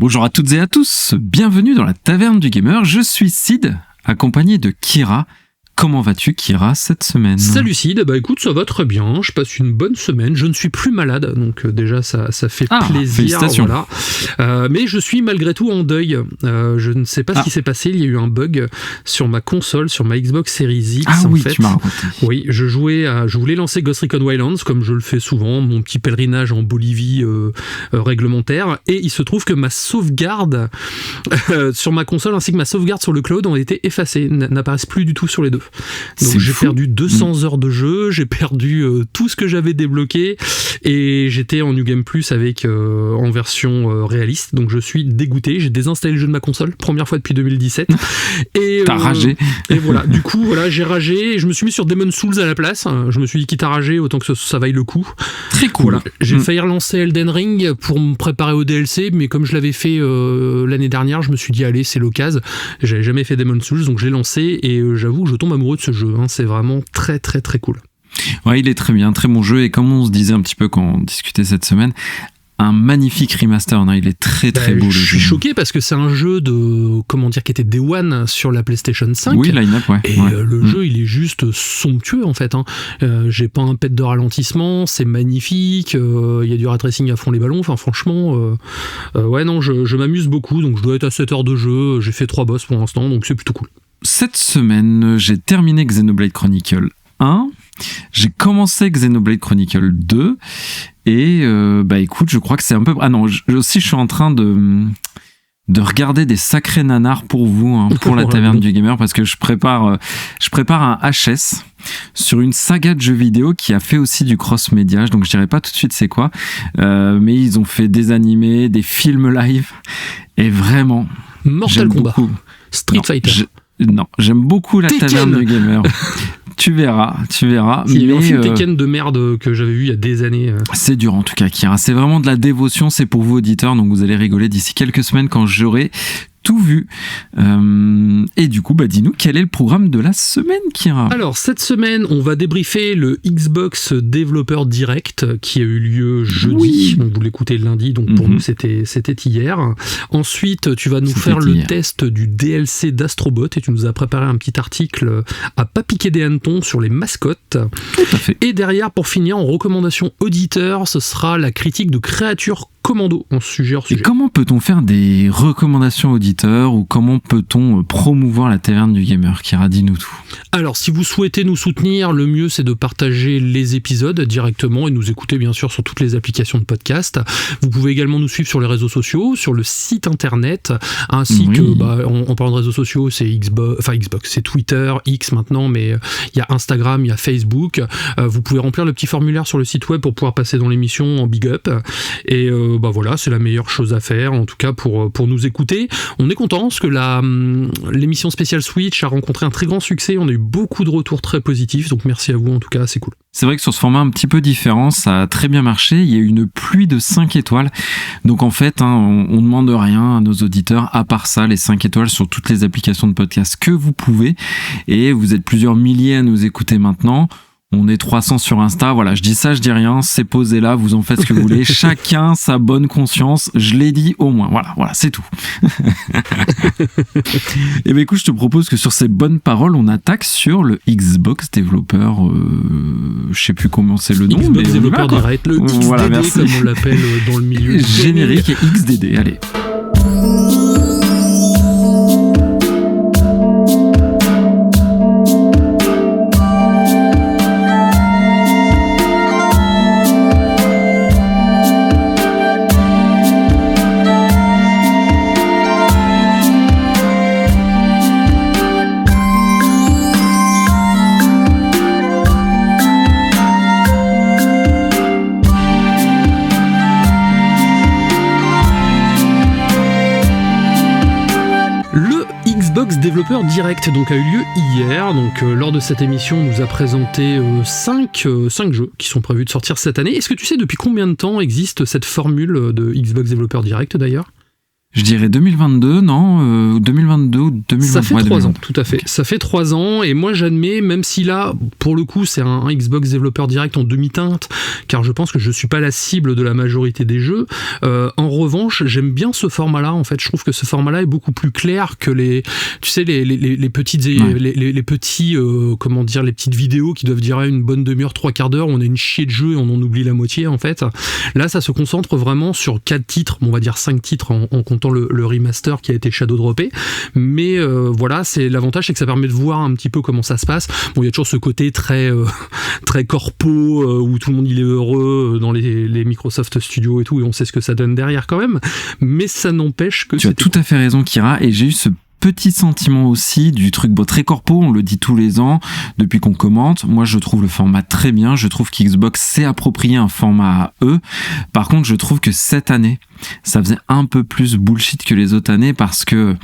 Bonjour à toutes et à tous, bienvenue dans la Taverne du Gamer, je suis Sid, accompagné de Kira. Comment vas-tu, Kira, cette semaine ? Salut Sid, bah écoute, ça va très bien, je passe une bonne semaine, je ne suis plus malade, donc déjà ça fait plaisir. Félicitations. Voilà. Mais je suis malgré tout en deuil, je ne sais pas ce qui s'est passé, il y a eu un bug sur ma console, sur ma Xbox Series X en fait. Tu m'as raconté. Oui, je voulais lancer Ghost Recon Wildlands, comme je le fais souvent, mon petit pèlerinage en Bolivie réglementaire, et il se trouve que ma sauvegarde sur ma console ainsi que ma sauvegarde sur le cloud ont été effacées, n'apparaissent plus du tout sur les deux. Donc j'ai perdu 200 heures de jeu, j'ai perdu tout ce que j'avais débloqué et j'étais en New Game Plus avec en version réaliste, donc je suis dégoûté, j'ai désinstallé le jeu de ma console, première fois depuis 2017 et t'as ragé et voilà, du coup voilà, j'ai ragé et je me suis mis sur Demon's Souls à la place, je me suis dit quitte à rager autant que ça vaille le coup. Très cool. Voilà. J'ai failli relancer Elden Ring pour me préparer au DLC, mais comme je l'avais fait l'année dernière, je me suis dit allez, c'est l'occasion, j'avais jamais fait Demon's Souls donc j'ai lancé et j'avoue que je tombe amoureux de ce jeu, hein. C'est vraiment très très très cool. Ouais, il est très bien, très bon jeu, et comme on se disait un petit peu quand on discutait cette semaine, un magnifique remaster, non, il est très très beau. Je suis choqué parce que c'est un jeu qui était Day One sur la PlayStation 5. Oui, line-up, ouais. Et le jeu, il est juste somptueux en fait, hein. J'ai pas un pet de ralentissement, c'est magnifique, il y a du ray tracing à fond les ballons, enfin franchement, ouais non, je m'amuse beaucoup, donc je dois être à 7 heures de jeu, j'ai fait 3 boss pour l'instant, donc c'est plutôt cool. Cette semaine, j'ai terminé Xenoblade Chronicle 1, j'ai commencé Xenoblade Chronicle 2, et écoute, je crois que c'est un peu... Ah non, je suis en train de regarder des sacrés nanars pour vous, hein, pour la Taverne du Gamer, parce que je prépare un HS sur une saga de jeux vidéo qui a fait aussi du cross-média, donc je dirais pas tout de suite c'est quoi, mais ils ont fait des animés, des films live, et vraiment... Mortal Kombat, Street Fighter... Non, j'aime beaucoup la Tekken. Taverne du Gamer. Tu verras. Il y avait un film Tekken de merde que j'avais vu il y a des années. C'est dur en tout cas, Kira. C'est vraiment de la dévotion, c'est pour vous auditeurs, donc vous allez rigoler d'ici quelques semaines quand j'aurai tout vu. Et du coup, dis-nous, quel est le programme de la semaine, Kira ? Alors, cette semaine, on va débriefer le Xbox Developer Direct qui a eu lieu jeudi. Oui. Donc, vous l'écoutez lundi, donc pour nous, c'était hier. Ensuite, tu vas nous faire le test du DLC d'Astrobot et tu nous as préparé un petit article à pas piquer des hannetons sur les mascottes. Tout à fait. Et derrière, pour finir, en recommandation auditeur, ce sera la critique de Créature Commando, en sujet hors sujet. Et comment peut-on faire des recommandations auditeurs ou comment peut-on promouvoir la Taverne du Gamer, Kira, dis-nous tout. Alors, si vous souhaitez nous soutenir, le mieux c'est de partager les épisodes directement et nous écouter bien sûr sur toutes les applications de podcast. Vous pouvez également nous suivre sur les réseaux sociaux, sur le site internet, ainsi que, en parlant de réseaux sociaux, c'est Xbox, c'est Twitter, X maintenant, mais il y a Instagram, il y a Facebook. Vous pouvez remplir le petit formulaire sur le site web pour pouvoir passer dans l'émission en big up. Et voilà, c'est la meilleure chose à faire, en tout cas pour nous écouter. On est content parce que l'émission spéciale Switch a rencontré un très grand succès. On a eu beaucoup de retours très positifs, donc merci à vous, en tout cas, c'est cool. C'est vrai que sur ce format un petit peu différent, ça a très bien marché. Il y a eu une pluie de 5 étoiles. Donc en fait, on demande rien à nos auditeurs, à part ça, les 5 étoiles sur toutes les applications de podcast que vous pouvez. Et vous êtes plusieurs milliers à nous écouter maintenant. On est 300 sur Insta, voilà, je dis ça, je dis rien, c'est posé là, vous en faites ce que vous voulez, chacun sa bonne conscience, je l'ai dit au moins, voilà, c'est tout. Et écoute, je te propose que sur ces bonnes paroles, on attaque sur le Xbox Developer, je sais plus comment c'est le nom, Xbox Developer Direct, le XDD, voilà, comme on l'appelle dans le milieu. Générique et XDD, allez. Développeur Direct donc a eu lieu hier. Donc lors de cette émission, on nous a présenté 5 jeux qui sont prévus de sortir cette année. Est-ce que tu sais depuis combien de temps existe cette formule de Xbox Developer Direct d'ailleurs ? Je dirais 2022, non 2022 ou 2023. Ça fait 3 2022. ans, tout à fait. Ça fait 3 ans, et moi j'admets, même si là, pour le coup, c'est un Xbox Developer Direct en demi-teinte, car je pense que je suis pas la cible de la majorité des jeux. En revanche, j'aime bien ce format-là, en fait. Je trouve que ce format-là est beaucoup plus clair que les petites, les petits, comment dire, les petites vidéos qui doivent durer une bonne demi-heure, 3/4 d'heure, où on a une chier de jeu et on en oublie la moitié, en fait. Là, ça se concentre vraiment sur 4 titres, on va dire 5 titres en comptant le remaster qui a été shadow droppé, mais voilà, c'est l'avantage, c'est que ça permet de voir un petit peu comment ça se passe. Bon, il y a toujours ce côté très très corpo où tout le monde il est heureux dans les Microsoft Studios et tout, et on sait ce que ça donne derrière quand même, mais ça n'empêche que tu as tout à fait raison, Kira, et j'ai eu ce petit sentiment aussi du truc très corpo, on le dit tous les ans depuis qu'on commente. Moi je trouve le format très bien, je trouve qu'Xbox s'est approprié un format à eux. Par contre je trouve que cette année ça faisait un peu plus bullshit que les autres années, parce que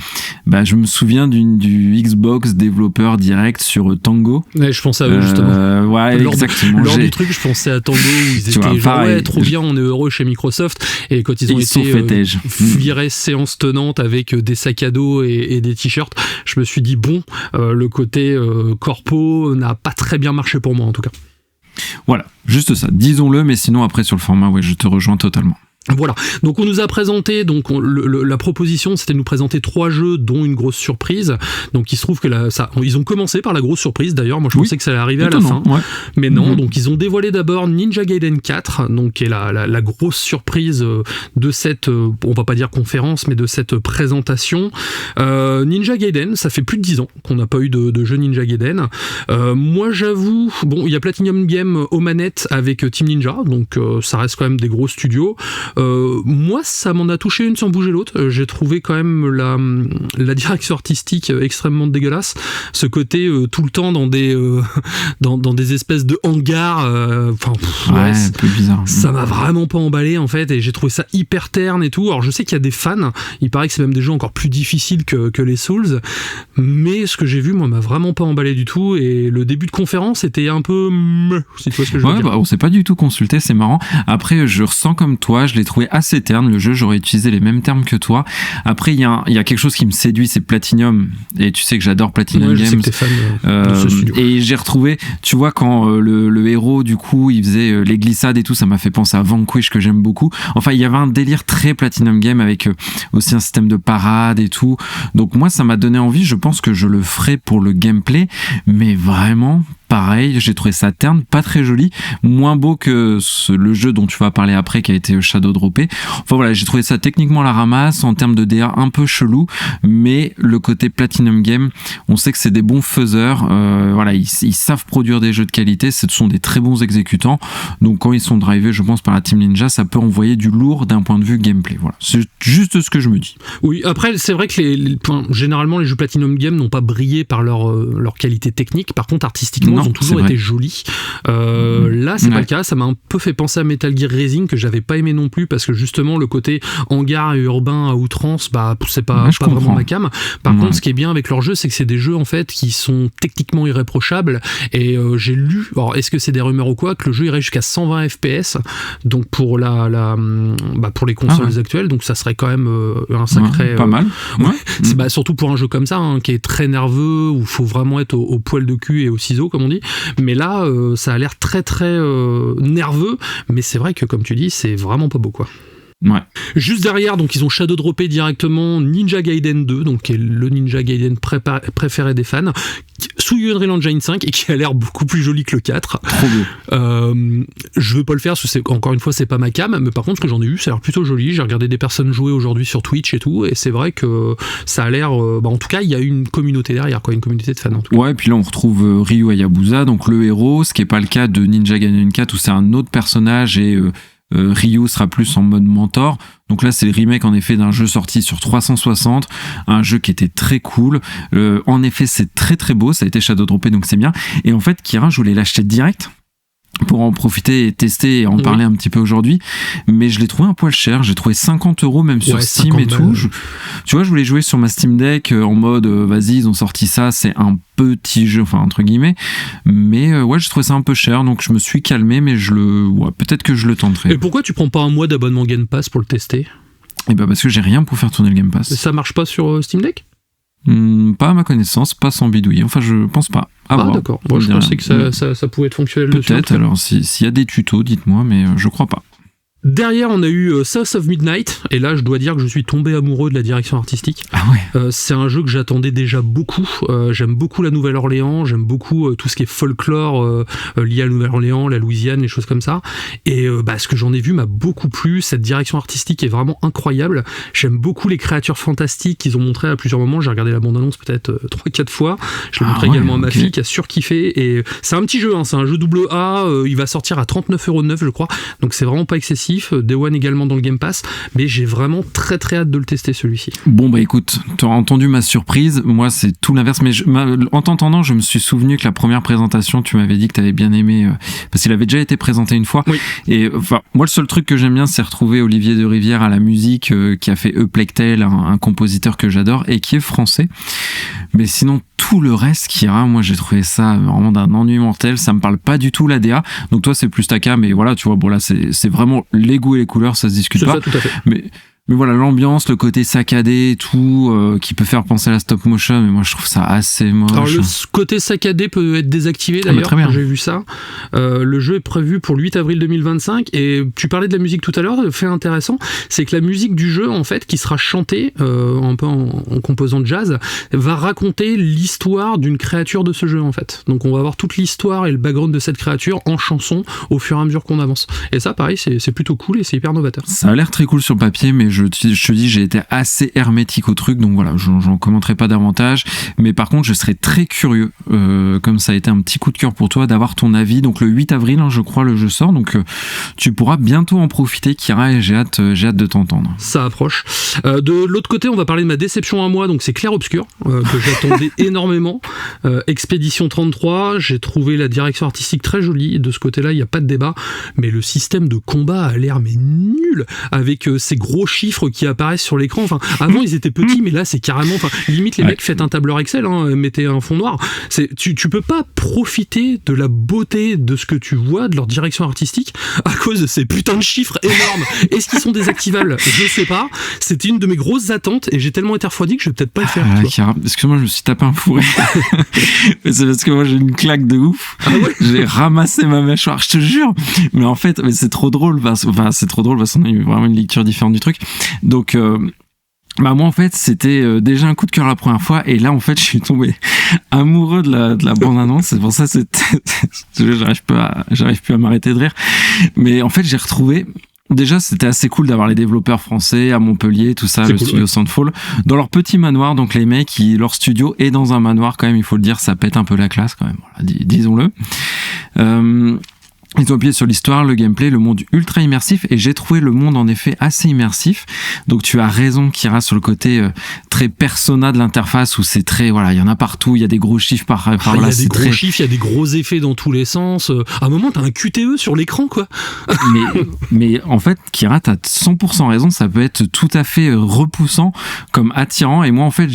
je me souviens du Xbox développeur direct sur Tango. Ouais, je pensais à eux justement. Ouais, exactement. Lors du truc, je pensais à Tango où ils étaient genre ouais, trop bien, on est heureux chez Microsoft, et quand ils ont été virés séance tenante avec des sacs à dos et des t-shirts, je me suis dit bon, le côté corpo n'a pas très bien marché pour moi en tout cas. Voilà, juste ça, disons-le, mais sinon après sur le format, ouais, je te rejoins totalement. Voilà, donc on nous a présenté, donc la proposition c'était de nous présenter 3 jeux dont une grosse surprise. Donc il se trouve que ils ont commencé par la grosse surprise d'ailleurs, moi je pensais que ça allait arriver à la fin, ouais. Mais non, donc ils ont dévoilé d'abord Ninja Gaiden 4, donc qui est la grosse surprise de cette, on va pas dire conférence, mais de cette présentation. Ninja Gaiden, ça fait plus de 10 ans qu'on n'a pas eu de jeu Ninja Gaiden. Moi j'avoue, bon, il y a Platinum Games aux manettes avec Team Ninja, donc ça reste quand même des gros studios. Moi ça m'en a touché une sans bouger l'autre. J'ai trouvé quand même la direction artistique extrêmement dégueulasse, ce côté tout le temps dans des dans des espèces de hangars, ouais, un peu bizarre. Ça m'a vraiment pas emballé en fait, et j'ai trouvé ça hyper terne et tout. Alors je sais qu'il y a des fans, il paraît que c'est même des jeux encore plus difficiles que les Souls, mais ce que j'ai vu moi m'a vraiment pas emballé du tout, et le début de conférence était un peu si tu vois ce que je veux dire. On s'est pas du tout consulté, c'est marrant. Après je ressens comme toi, je l'ai trouvé assez terne le jeu, j'aurais utilisé les mêmes termes que toi. Après il y a quelque chose qui me séduit, c'est Platinum, et tu sais que j'adore Platinum Games. Je sais que t'es fan de ce studio. Et j'ai retrouvé, tu vois, quand le héros du coup il faisait les glissades et tout, ça m'a fait penser à Vanquish que j'aime beaucoup. Enfin il y avait un délire très Platinum Game avec aussi un système de parade et tout, donc moi ça m'a donné envie. Je pense que je le ferai pour le gameplay, mais vraiment pareil, j'ai trouvé ça terne, pas très joli, moins beau que le jeu dont tu vas parler après qui a été shadow droppé. Enfin voilà, j'ai trouvé ça techniquement la ramasse, en termes de DA un peu chelou, mais le côté Platinum Game, on sait que c'est des bons faiseurs, voilà, ils savent produire des jeux de qualité, ce sont des très bons exécutants, donc quand ils sont drivés, je pense, par la Team Ninja, ça peut envoyer du lourd d'un point de vue gameplay. Voilà, c'est juste ce que je me dis. Oui, après c'est vrai que généralement les jeux Platinum Game n'ont pas brillé par leur qualité technique, par contre artistiquement ils ont toujours été jolis. Là c'est pas le cas, ça m'a un peu fait penser à Metal Gear Rising que j'avais pas aimé non plus, parce que justement le côté hangar et urbain à outrance, c'est pas vraiment ma cam. Par contre ce qui est bien avec leurs jeux, c'est que c'est des jeux en fait qui sont techniquement irréprochables, et j'ai lu, alors est-ce que c'est des rumeurs ou quoi, que le jeu irait jusqu'à 120 FPS, donc pour pour les consoles actuelles, donc ça serait quand même un sacré pas mal. C'est surtout pour un jeu comme ça qui est très nerveux, où il faut vraiment être au poil de cul et au ciseau comme on dit, mais là ça a l'air très très nerveux, mais c'est vrai que comme tu dis c'est vraiment pas beau quoi. Ouais. Juste derrière, donc ils ont shadow droppé directement Ninja Gaiden 2, donc qui est le Ninja Gaiden préféré des fans, sous Unreal Engine 5, et qui a l'air beaucoup plus joli que le 4. Trop beau. Je veux pas le faire parce que encore une fois c'est pas ma cam, mais par contre ce que j'en ai eu, ça a l'air plutôt joli. J'ai regardé des personnes jouer aujourd'hui sur Twitch et tout, et c'est vrai que ça a l'air, en tout cas il y a une communauté derrière, une communauté de fans en tout cas. Ouais, et puis là on retrouve Ryu Hayabusa, donc le héros, ce qui est pas le cas de Ninja Gaiden 4 où c'est un autre personnage, et Ryu sera plus en mode mentor. Donc là c'est le remake en effet d'un jeu sorti sur 360, un jeu qui était très cool. En effet c'est très très beau, ça a été shadow droppé donc c'est bien. Et en fait Kira, je voulais l'acheter direct pour en profiter et tester et en parler un petit peu aujourd'hui, mais je l'ai trouvé un poil cher. J'ai trouvé 50 € même sur Steam et tout. Tu vois, je voulais jouer sur ma Steam Deck en mode vas-y, ils ont sorti ça, c'est un petit jeu, enfin entre guillemets, mais je trouvais ça un peu cher, donc je me suis calmé, mais peut-être que je le tenterai. Et pourquoi tu prends pas un mois d'abonnement Game Pass pour le tester ? Et bah parce que j'ai rien pour faire tourner le Game Pass. Ça marche pas sur Steam Deck ? Pas à ma connaissance, pas sans bidouille. Enfin, je pense pas. D'accord. Moi, je pensais que ça pouvait être fonctionnel dessus. Peut-être, alors s'il y a des tutos, dites-moi, mais je crois pas. Derrière, on a eu South of Midnight, et là, je dois dire que je suis tombé amoureux de la direction artistique. Ah ouais. C'est un jeu que j'attendais déjà beaucoup. J'aime beaucoup la Nouvelle-Orléans, j'aime beaucoup tout ce qui est folklore lié à la Nouvelle-Orléans, la Louisiane, les choses comme ça. Et ce que j'en ai vu m'a beaucoup plu. Cette direction artistique est vraiment incroyable. J'aime beaucoup les créatures fantastiques qu'ils ont montrées à plusieurs moments. J'ai regardé la bande-annonce peut-être 3-4 fois. Je l'ai montré également à ma fille qui a surkiffé. Et c'est un petit jeu, hein, c'est un jeu AA. Il va sortir à 39,09 €, je crois. Donc c'est vraiment pas excessif. Day One également dans le Game Pass, mais j'ai vraiment très très hâte de le tester celui-ci. Bon bah écoute, tu as entendu ma surprise, moi c'est tout l'inverse, mais en t'entendant je me suis souvenu que la première présentation tu m'avais dit que tu avais bien aimé, parce qu'il avait déjà été présenté une fois, oui. Et enfin moi le seul truc que j'aime bien c'est retrouver Olivier de Rivière à la musique, qui a fait A Plague Tale, un compositeur que j'adore et qui est français, mais sinon tout le reste Kira, moi j'ai trouvé ça vraiment d'un ennui mortel, ça me parle pas du tout la DA, donc toi c'est plus ta cam, mais voilà tu vois, bon là c'est vraiment les goûts et les couleurs, ça se discute pas. Ça, tout à fait. Mais voilà, l'ambiance, le côté saccadé et tout, qui peut faire penser à la stop motion, mais moi je trouve ça assez moche. Alors le côté saccadé peut être désactivé d'ailleurs, quand j'ai vu ça. Le jeu est prévu pour le 8 avril 2025, et tu parlais de la musique tout à l'heure, le fait intéressant, c'est que la musique du jeu, en fait, qui sera chantée, un peu en composant de jazz, va raconter l'histoire d'une créature de ce jeu, en fait. Donc on va avoir toute l'histoire et le background de cette créature en chanson au fur et à mesure qu'on avance. Et ça, pareil, c'est plutôt cool et c'est hyper novateur. Ça a l'air très cool sur le papier, mais je te dis, j'ai été assez hermétique au truc, donc voilà, j'en commenterai pas davantage, mais par contre je serais très curieux, comme ça a été un petit coup de cœur pour toi, d'avoir ton avis. Donc le 8 avril, je crois, le jeu sort, donc tu pourras bientôt en profiter, Kira, et j'ai hâte de t'entendre. Ça approche. De l'autre côté, on va parler de ma déception à moi, donc c'est Clair Obscur, que j'attendais énormément. Expédition 33, j'ai trouvé la direction artistique très jolie, de ce côté-là, il n'y a pas de débat, mais le système de combat a l'air nul, avec ces gros chiffres qui apparaissent sur l'écran. Enfin, avant ils étaient petits, mais là c'est carrément, limite les mecs faites un tableur Excel, mettez un fond noir. Tu peux pas profiter de la beauté de ce que tu vois, de leur direction artistique, à cause de ces putains de chiffres énormes. Est-ce qu'ils sont désactivables ? Je sais pas. C'était une de mes grosses attentes et j'ai tellement été refroidi que je vais peut-être pas le faire. Excuse-moi, je me suis tapé un fourré. Mais c'est parce que moi j'ai une claque de ouf. Ah ouais. J'ai ramassé ma mâchoire, je te jure. Mais en fait, c'est trop drôle. C'est trop drôle parce qu'on a eu vraiment une lecture différente du truc. Donc, moi en fait c'était déjà un coup de cœur la première fois, et là en fait je suis tombé amoureux de la bande-annonce. C'est pour ça j'arrive plus à m'arrêter de rire. Mais en fait j'ai retrouvé. Déjà, c'était assez cool d'avoir les développeurs français à Montpellier, tout ça, studio Soundfall, dans leur petit manoir. Donc les mecs, leur studio est dans un manoir quand même, il faut le dire, ça pète un peu la classe quand même, voilà, disons-le. Ils ont appuyé sur l'histoire, le gameplay, le monde ultra immersif, et j'ai trouvé le monde en effet assez immersif. Donc tu as raison, Kira, sur le côté très persona de l'interface, où c'est très, voilà, il y en a partout, il y a des gros chiffres par là. Il y a des gros chiffres, il y a des gros effets dans tous les sens. À un moment, t'as un QTE sur l'écran, quoi. mais en fait, Kira, t'as 100% raison, ça peut être tout à fait repoussant comme attirant. Et moi, en fait,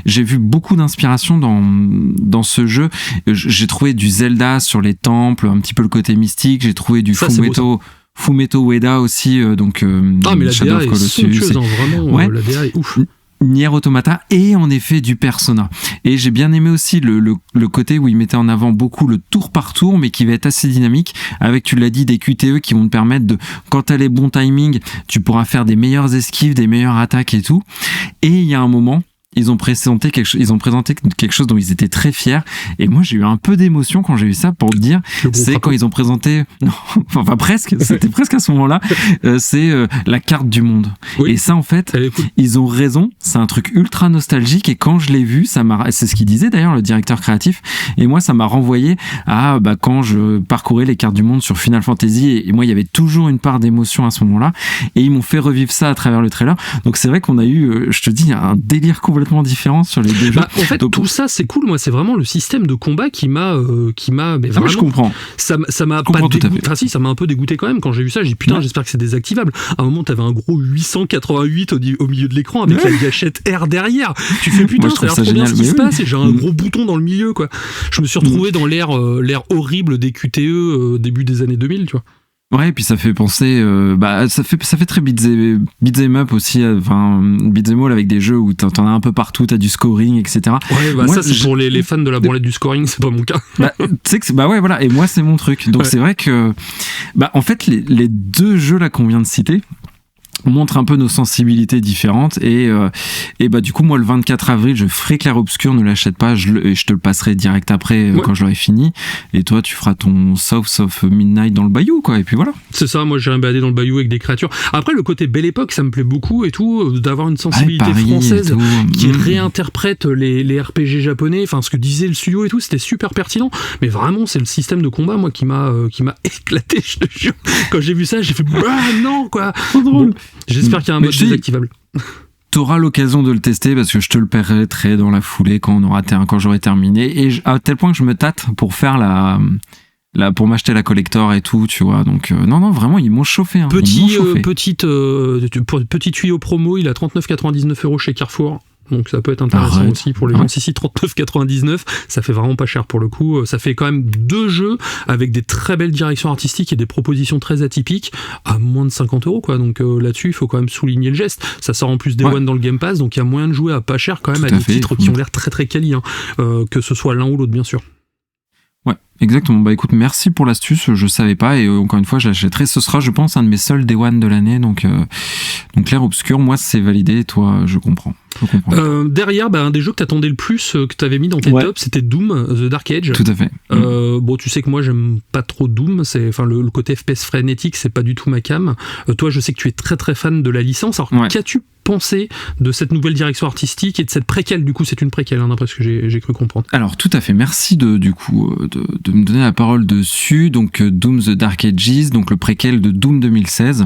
j'ai vu beaucoup d'inspiration dans ce jeu. J'ai trouvé du Zelda sur les temples, un petit peu le côté mystique. J'ai trouvé du Fumeto Ueda aussi, donc mais la Shadow DA of Colossus, est somptueuse, vraiment, la DA est ouf. Nier Automata, et en effet du Persona. Et j'ai bien aimé aussi le côté où il mettait en avant beaucoup le tour par tour, mais qui va être assez dynamique, avec, tu l'as dit, des QTE qui vont te permettre de, quand t'as les bons timings, tu pourras faire des meilleures esquives, des meilleures attaques et tout. Et il y a un moment, ils ont présenté quelque chose dont ils étaient très fiers, et moi j'ai eu un peu d'émotion quand j'ai vu ça, pour te dire, c'est quand ils ont présenté, enfin presque, c'était presque à ce moment-là, c'est la carte du monde. Oui. Et ça en fait, ils ont raison, c'est un truc ultra nostalgique, et quand je l'ai vu, c'est ce qu'il disait d'ailleurs, le directeur créatif, et moi ça m'a renvoyé à quand je parcourais les cartes du monde sur Final Fantasy, et moi il y avait toujours une part d'émotion à ce moment-là, et ils m'ont fait revivre ça à travers le trailer. Donc c'est vrai qu'on a eu, je te dis, un délire complètement différent sur les deux jeux. En fait, donc, tout ça c'est cool. Moi, c'est vraiment le système de combat qui m'a mais vraiment, je comprends. Ça m'a pas dégoûté. Enfin si, ça m'a un peu dégoûté quand même quand j'ai vu ça. J'ai dit putain, j'espère que c'est désactivable. À un moment, t'avais un gros 888 au milieu de l'écran avec la gâchette R derrière. Tu fais putain, ça a l'air trop bien ce qui se passe, et j'ai un gros bouton dans le milieu, quoi. Je me suis retrouvé dans l'ère horrible des QTE début des années 2000, tu vois. Ouais, et puis ça fait penser, ça fait très beat'em up aussi, enfin beat'em all avec des jeux où t'en as un peu partout, t'as du scoring, etc. Ouais, moi, ça c'est pour les fans de la branlette du scoring, c'est pas mon cas. Tu sais que ouais, voilà, et moi c'est mon truc. Donc c'est vrai que, en fait, les deux jeux là qu'on vient de citer montre un peu nos sensibilités différentes et du coup moi le 24 avril je ferai Clair Obscur, ne l'achète pas, je te le passerai direct après quand je l'aurai fini, et toi tu feras ton South of Midnight dans le bayou quoi, et puis voilà. C'est ça, moi j'irai me balader dans le bayou avec des créatures. Après le côté belle époque ça me plaît beaucoup et tout, d'avoir une sensibilité française qui réinterprète les RPG japonais, enfin ce que disait le studio et tout, c'était super pertinent, mais vraiment c'est le système de combat moi qui m'a éclaté, je te jure. Quand j'ai vu ça j'ai fait non quoi. Bon, j'espère qu'il y a un mode désactivable. T'auras l'occasion de le tester parce que je te le paierai dans la foulée quand j'aurai terminé, et à tel point que je me tâte pour faire pour m'acheter la collector et tout, tu vois. Donc non vraiment ils m'ont chauffé. Hein. Petit tuyau promo, il a 39,99 € chez Carrefour. Donc ça peut être intéressant aussi pour les gens. Si 39,99, ça fait vraiment pas cher pour le coup. Ça fait quand même 2 jeux avec des très belles directions artistiques et des propositions très atypiques à moins de 50 € quoi. Donc là-dessus, il faut quand même souligner le geste. Ça sort en plus Day One dans le Game Pass, donc il y a moyen de jouer à pas cher quand même, à des titres qui ont l'air très très quali, que ce soit l'un ou l'autre bien sûr. Ouais, exactement. Écoute, merci pour l'astuce, je savais pas, et encore une fois, je l'achèterai. Ce sera, je pense, un de mes seuls Day One de l'année, donc Clair Obscur, moi, c'est validé, toi, je comprends. Derrière, un des jeux que t'attendais le plus, que t'avais mis dans tes tops, c'était Doom, The Dark Age. Tout à fait. Bon, tu sais que moi, j'aime pas trop Doom, le côté FPS frénétique, c'est pas du tout ma cam. Toi, je sais que tu es très très fan de la licence, alors qu'as-tu pensé de cette nouvelle direction artistique et de cette préquelle? Du coup, c'est une préquelle, d'après ce que j'ai cru comprendre. Alors, tout à fait. Merci de me donner la parole dessus. Donc, Doom The Dark Ages, donc le préquel de Doom 2016,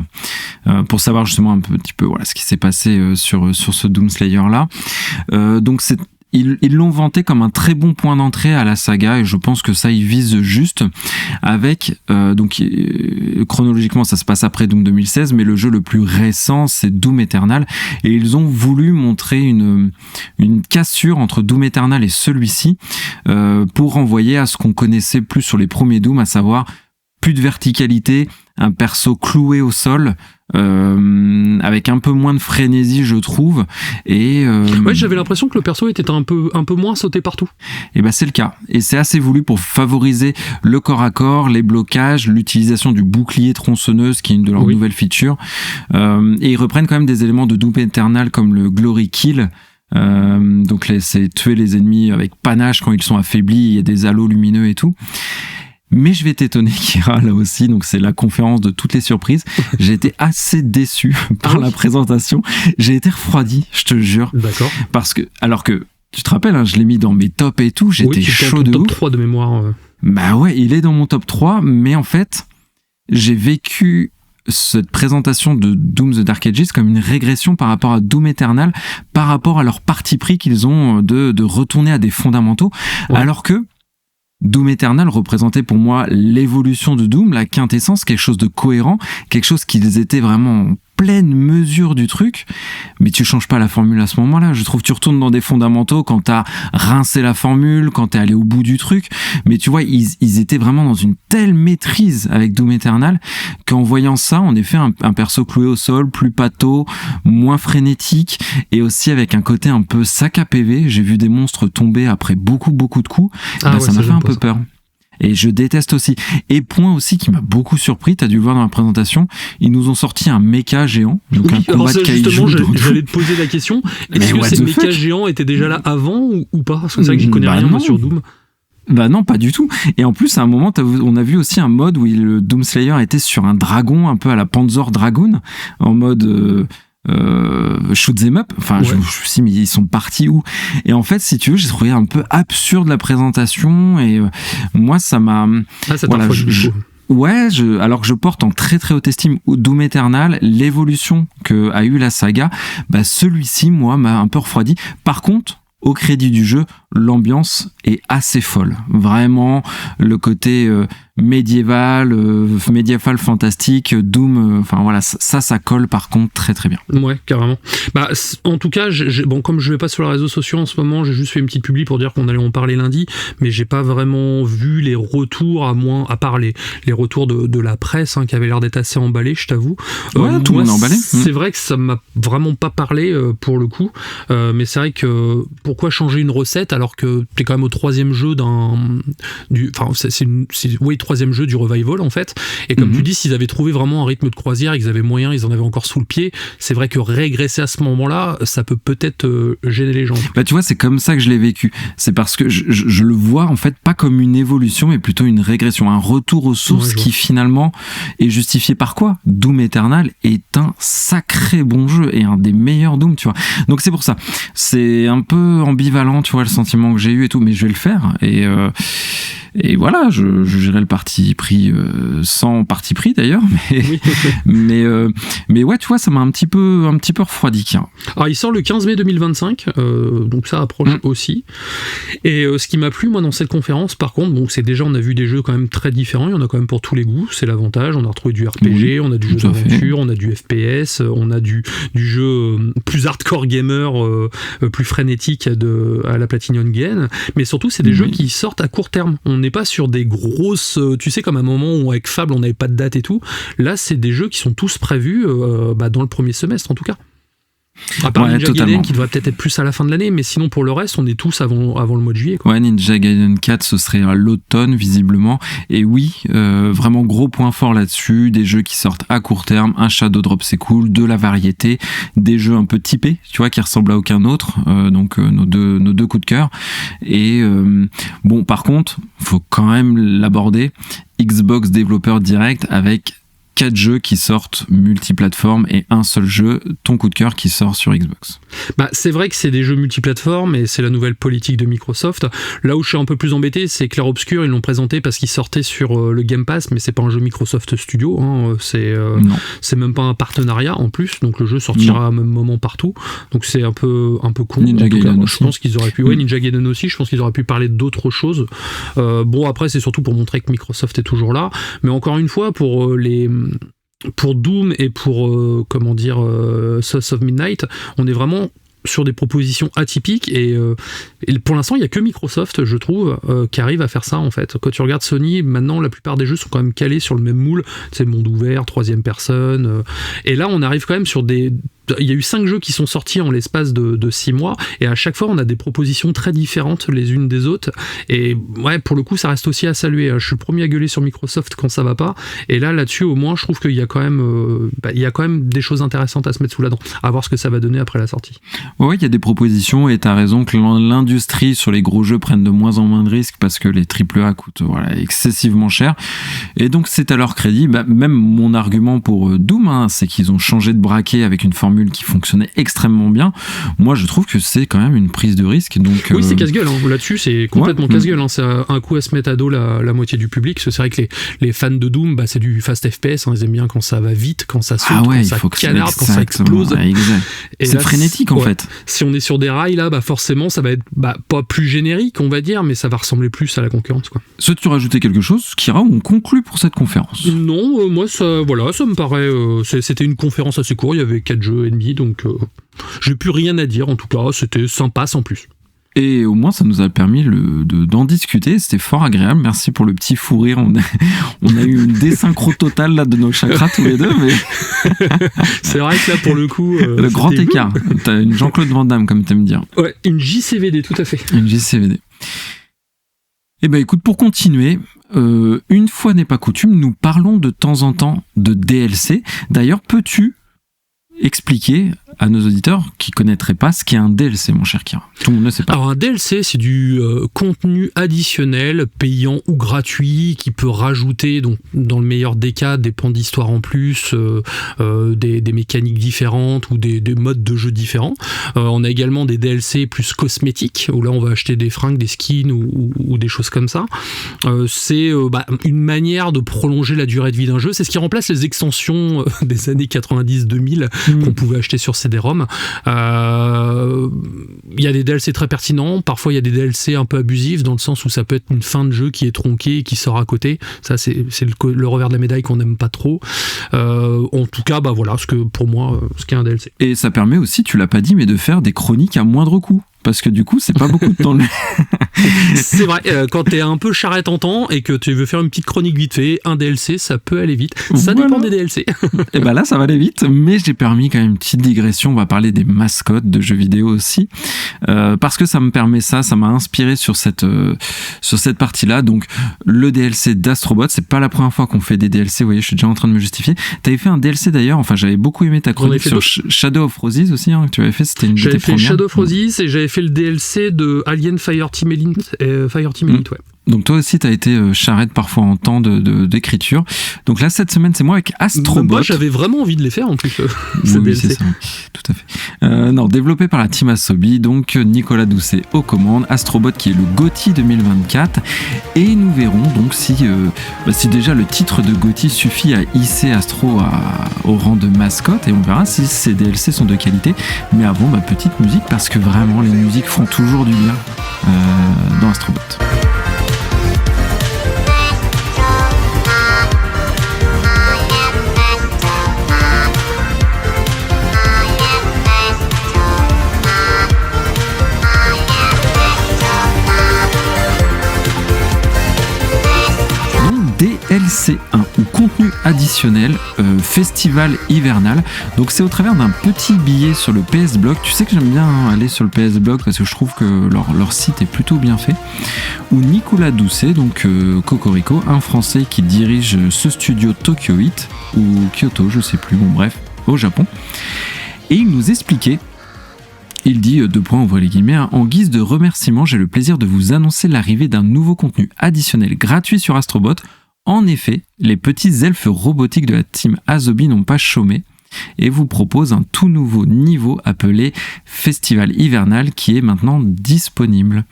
pour savoir justement un petit peu ce qui s'est passé sur ce Doom Slayer là. Donc, ils l'ont vanté comme un très bon point d'entrée à la saga, et je pense que ça y vise juste avec chronologiquement ça se passe après Doom 2016, mais le jeu le plus récent c'est Doom Eternal, et ils ont voulu montrer une cassure entre Doom Eternal et celui-ci pour renvoyer à ce qu'on connaissait plus sur les premiers Doom, à savoir plus de verticalité, un perso cloué au sol, avec un peu moins de frénésie je trouve, et j'avais l'impression que le perso était un peu moins sauté partout. Et c'est le cas, et c'est assez voulu pour favoriser le corps à corps, les blocages, l'utilisation du bouclier tronçonneuse qui est une de leurs nouvelles features, et ils reprennent quand même des éléments de Doom Eternal comme le Glory Kill. Donc c'est tuer les ennemis avec panache quand ils sont affaiblis, il y a des halos lumineux et tout. Mais je vais t'étonner, Kira, là aussi, donc c'est la conférence de toutes les surprises. J'ai été assez déçu par la présentation. J'ai été refroidi, je te jure. D'accord. Parce que, alors que, tu te rappelles, je l'ai mis dans mes tops et tout, j'étais chaud de ouf. Top 3 de mémoire. Il est dans mon top 3, mais en fait, j'ai vécu cette présentation de Doom The Dark Ages comme une régression par rapport à Doom Eternal, par rapport à leur parti pris qu'ils ont de retourner à des fondamentaux, alors que Doom Eternal représentait pour moi l'évolution de Doom, la quintessence, quelque chose de cohérent, quelque chose qu'ils étaient vraiment en pleine mesure du truc, mais tu changes pas la formule à ce moment-là. Je trouve que tu retournes dans des fondamentaux quand t'as rincé la formule, quand t'es allé au bout du truc, mais tu vois, ils étaient vraiment dans une telle maîtrise avec Doom Eternal qu'en voyant ça, on a fait un perso cloué au sol, plus pâteau, moins frénétique, et aussi avec un côté un peu sac à PV. J'ai vu des monstres tomber après beaucoup de coups, ça m'a fait un peu peur. Et je déteste aussi. Et point aussi qui m'a beaucoup surpris, t'as dû le voir dans la présentation, ils nous ont sorti un méca géant, donc un combat de kaiju. Justement, j'allais te poser la question, est-ce que ces mécas géants étaient déjà là avant ou pas? Parce que c'est vrai que je connais rien sur Doom. Non, pas du tout. Et en plus, à un moment, on a vu aussi un mode où le Doom Slayer était sur un dragon, un peu à la Panzer Dragoon, en mode... shoot them up, je me suis dit mais ils sont partis où? Et en fait, si tu veux, j'ai trouvé un peu absurde la présentation, et moi ça m'a alors que je porte en très très haute estime Doom Eternal, l'évolution que a eu la saga, celui-ci moi m'a un peu refroidi. Par contre, au crédit du jeu, l'ambiance est assez folle. Vraiment, le côté médiéval fantastique, Doom, enfin voilà, ça colle par contre très très bien. Ouais, carrément. Bah, en tout cas, bon, comme je vais pas sur les réseaux sociaux en ce moment, j'ai juste fait une petite publi pour dire qu'on allait en parler lundi, mais j'ai pas vraiment vu les retours, à part les retours de la presse, qui avait l'air d'être assez emballé, je t'avoue. Ouais, tout le monde est emballé. C'est vrai que ça m'a vraiment pas parlé pour le coup, mais c'est vrai que pourquoi changer une recette alors que t'es quand même au troisième jeu troisième jeu du revival en fait, et comme tu dis, s'ils avaient trouvé vraiment un rythme de croisière et qu'ils avaient moyen, ils en avaient encore sous le pied, c'est vrai que régresser à ce moment-là, ça peut peut-être gêner les gens. Bah tu vois, c'est comme ça que je l'ai vécu, c'est parce que je le vois en fait pas comme une évolution mais plutôt une régression, un retour aux sources qui finalement est justifié par quoi ? Doom Eternal est un sacré bon jeu et un des meilleurs Doom, tu vois. Donc c'est pour ça, c'est un peu ambivalent, tu vois, le sentiment que j'ai eu et tout, mais je vais le faire et voilà, je gérerai le parti pris sans parti pris d'ailleurs, mais ouais, tu vois, ça m'a un petit peu refroidi. Alors il sort le 15 mai 2025, donc ça approche aussi. Et ce qui m'a plu moi dans cette conférence, par contre, bon, c'est déjà on a vu des jeux quand même très différents, il y en a quand même pour tous les goûts, c'est l'avantage. On a retrouvé du RPG, on a du jeu d'aventure, on a du FPS, on a du jeu plus hardcore gamer, plus frénétique à la Platinum Games, mais surtout c'est des jeux qui sortent à court terme. On n'est pas sur des grosses, tu sais, comme à un moment où avec Fable on n'avait pas de date et tout. Là c'est des jeux qui sont tous prévus dans le premier semestre en tout cas. À part Ninja Gaiden qui devrait peut-être être plus à la fin de l'année, mais sinon pour le reste on est tous avant le mois de juillet, quoi. Ouais, Ninja Gaiden 4 ce serait à l'automne visiblement, et oui, vraiment gros point fort là-dessus, des jeux qui sortent à court terme, un Shadow Drop c'est cool, de la variété, des jeux un peu typés, tu vois, qui ressemblent à aucun autre, donc nos deux coups de cœur. Et bon, par contre faut quand même l'aborder, Xbox développeur direct avec 4 jeux qui sortent multiplateformes et un seul jeu, ton coup de cœur, qui sort sur Xbox. Bah, c'est vrai que c'est des jeux multiplateformes et c'est la nouvelle politique de Microsoft. Là où je suis un peu plus embêté, c'est Clair Obscur, ils l'ont présenté parce qu'il sortait sur le Game Pass, mais c'est pas un jeu Microsoft Studio, c'est même pas un partenariat en plus, donc le jeu sortira au même moment partout, donc c'est un peu con. Ninja Gaiden aussi. Je pense qu'ils auraient pu, Ninja Gaiden aussi, je pense qu'ils auraient pu parler d'autres choses. Bon, après c'est surtout pour montrer que Microsoft est toujours là, mais encore une fois, pour Doom et pour Sons of Midnight, on est vraiment sur des propositions atypiques et pour l'instant il n'y a que Microsoft, je trouve, qui arrive à faire ça en fait. Quand tu regardes Sony, maintenant la plupart des jeux sont quand même calés sur le même moule, c'est le monde ouvert, troisième personne, et là on arrive quand même sur il y a eu 5 jeux qui sont sortis en l'espace de 6 mois, et à chaque fois on a des propositions très différentes les unes des autres, et ouais, pour le coup ça reste aussi à saluer. Je suis le premier à gueuler sur Microsoft quand ça va pas, et là-dessus au moins je trouve qu'il y a quand même des choses intéressantes à se mettre sous la dent, à voir ce que ça va donner après la sortie. Ouais, il y a des propositions, et t'as raison que l'industrie sur les gros jeux prennent de moins en moins de risques parce que les AAA coûtent excessivement cher, et donc c'est à leur crédit. Même mon argument pour Doom, c'est qu'ils ont changé de braquet avec une formule qui fonctionnait extrêmement bien. Moi je trouve que c'est quand même une prise de risque, donc oui, c'est casse-gueule, là-dessus c'est complètement casse-gueule, c'est un coup à se mettre à dos la moitié du public, parce que c'est vrai que les fans de Doom, c'est du fast FPS, ils aiment bien quand ça va vite, quand ça saute, quand ça canarde, quand ça explose, et c'est là, frénétique en fait. Si on est sur des rails là, forcément ça va être pas plus générique on va dire, mais ça va ressembler plus à la concurrence, quoi. Souhaites-tu rajouter quelque chose, Kira, ou on conclut pour cette conférence? Non, moi ça me paraît, c'était une conférence assez courte, il y avait 4 jeux et demi, donc j'ai plus rien à dire, en tout cas c'était sympa sans plus. Et au moins ça nous a permis d'en discuter, c'était fort agréable. Merci pour le petit fou rire, on a eu une désynchro totale là, de nos chakras tous les deux, mais c'est vrai que là pour le coup le grand écart, t'as une Jean-Claude Van Damme comme t'aimes dire. Ouais, une JCVD, tout à fait. Une JCVD. Eh ben écoute, pour continuer, une fois n'est pas coutume, nous parlons de temps en temps de DLC. D'ailleurs, peux-tu expliquer à nos auditeurs qui connaîtraient pas ce qu'est un DLC, mon cher Kira? Tout le monde ne sait pas. Alors un DLC, c'est du contenu additionnel, payant ou gratuit, qui peut rajouter, donc dans le meilleur des cas, des pans d'histoire en plus, des mécaniques différentes ou des modes de jeu différents. On a également des DLC plus cosmétiques, où là on va acheter des fringues, des skins ou des choses comme ça. C'est une manière de prolonger la durée de vie d'un jeu. C'est ce qui remplace les extensions des années 90-2000 qu'on pouvait acheter sur CD CD-ROM. Il y a des DLC très pertinents, parfois il y a des DLC un peu abusifs, dans le sens où ça peut être une fin de jeu qui est tronquée et qui sort à côté. Ça, c'est le revers de la médaille qu'on n'aime pas trop. En tout cas, voilà, pour moi, ce qu'est un DLC. Et ça permet aussi, tu l'as pas dit, mais de faire des chroniques à moindre coût. Parce que du coup, c'est pas beaucoup de temps. C'est vrai, quand t'es un peu charrette en temps et que tu veux faire une petite chronique vite fait, un DLC, ça peut aller vite. Ça dépend des DLC. Et là, ça va aller vite, mais j'ai permis quand même une petite digression. On va parler des mascottes de jeux vidéo aussi. Parce que ça me permet ça m'a inspiré sur cette partie-là. Donc, le DLC d'Astrobot, c'est pas la première fois qu'on fait des DLC. Vous voyez, je suis déjà en train de me justifier. T'avais fait un DLC d'ailleurs, enfin, j'avais beaucoup aimé ta chronique sur Shadow of Roses aussi, hein, que tu avais fait. C'était une de tes premières. J'avais fait Shadow of Roses et j'avais fait le DLC de Alien Fireteam Elite, ouais. Donc toi aussi, t'as été charrette parfois en temps d'écriture. Donc là, cette semaine, c'est moi avec Astrobot. Moi, j'avais vraiment envie de les faire en plus. Oui, c'est ça. Tout à fait. Développé par la team Asobi, donc Nicolas Doucet aux commandes, Astrobot qui est le GOTY 2024. Et nous verrons donc si déjà le titre de GOTY suffit à hisser Astro au rang de mascotte. Et on verra si ces DLC sont de qualité. Mais avant, petite musique, parce que vraiment, les musiques font toujours du bien dans Astrobot. DLC1 ou contenu additionnel festival hivernal. Donc c'est au travers d'un petit billet sur le PS Blog. Tu sais que j'aime bien aller sur le PS Blog parce que je trouve que leur site est plutôt bien fait. Où Nicolas Doucet, donc Cocorico, un Français qui dirige ce studio Tokyo 8 ou Kyoto, je sais plus, bon bref, au Japon. Et il nous expliquait. Il dit, ouvrez les guillemets, en guise de remerciement, j'ai le plaisir de vous annoncer l'arrivée d'un nouveau contenu additionnel gratuit sur Astrobot. En effet, les petits elfes robotiques de la team Asobi n'ont pas chômé et vous propose un tout nouveau niveau appelé Festival Hivernal qui est maintenant disponible.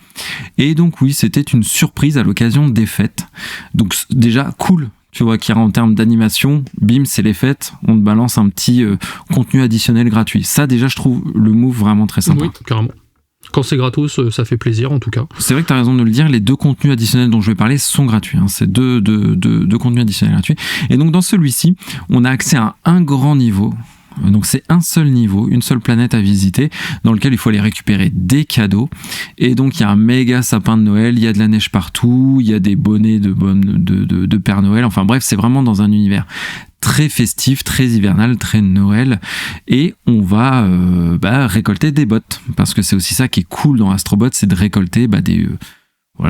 Et donc oui, c'était une surprise à l'occasion des fêtes. Donc déjà, cool. Tu vois, qu'il y a en termes d'animation, bim, c'est les fêtes, on te balance un petit contenu additionnel gratuit. Ça, déjà, je trouve le move vraiment très sympa. Oui, carrément. Quand c'est gratos, ça fait plaisir, en tout cas. C'est vrai que tu as raison de le dire, les deux contenus additionnels dont je vais parler sont gratuits. Hein. C'est deux contenus additionnels gratuits. Et donc, dans celui-ci, on a accès à un grand niveau. Donc c'est un seul niveau, une seule planète à visiter dans lequel il faut aller récupérer des cadeaux. Et donc il y a un méga sapin de Noël, il y a de la neige partout, il y a des bonnets de Père Noël. Enfin bref, c'est vraiment dans un univers très festif, très hivernal, très Noël. Et on va récolter des bots. Parce que c'est aussi ça qui est cool dans Astrobot, c'est de récolter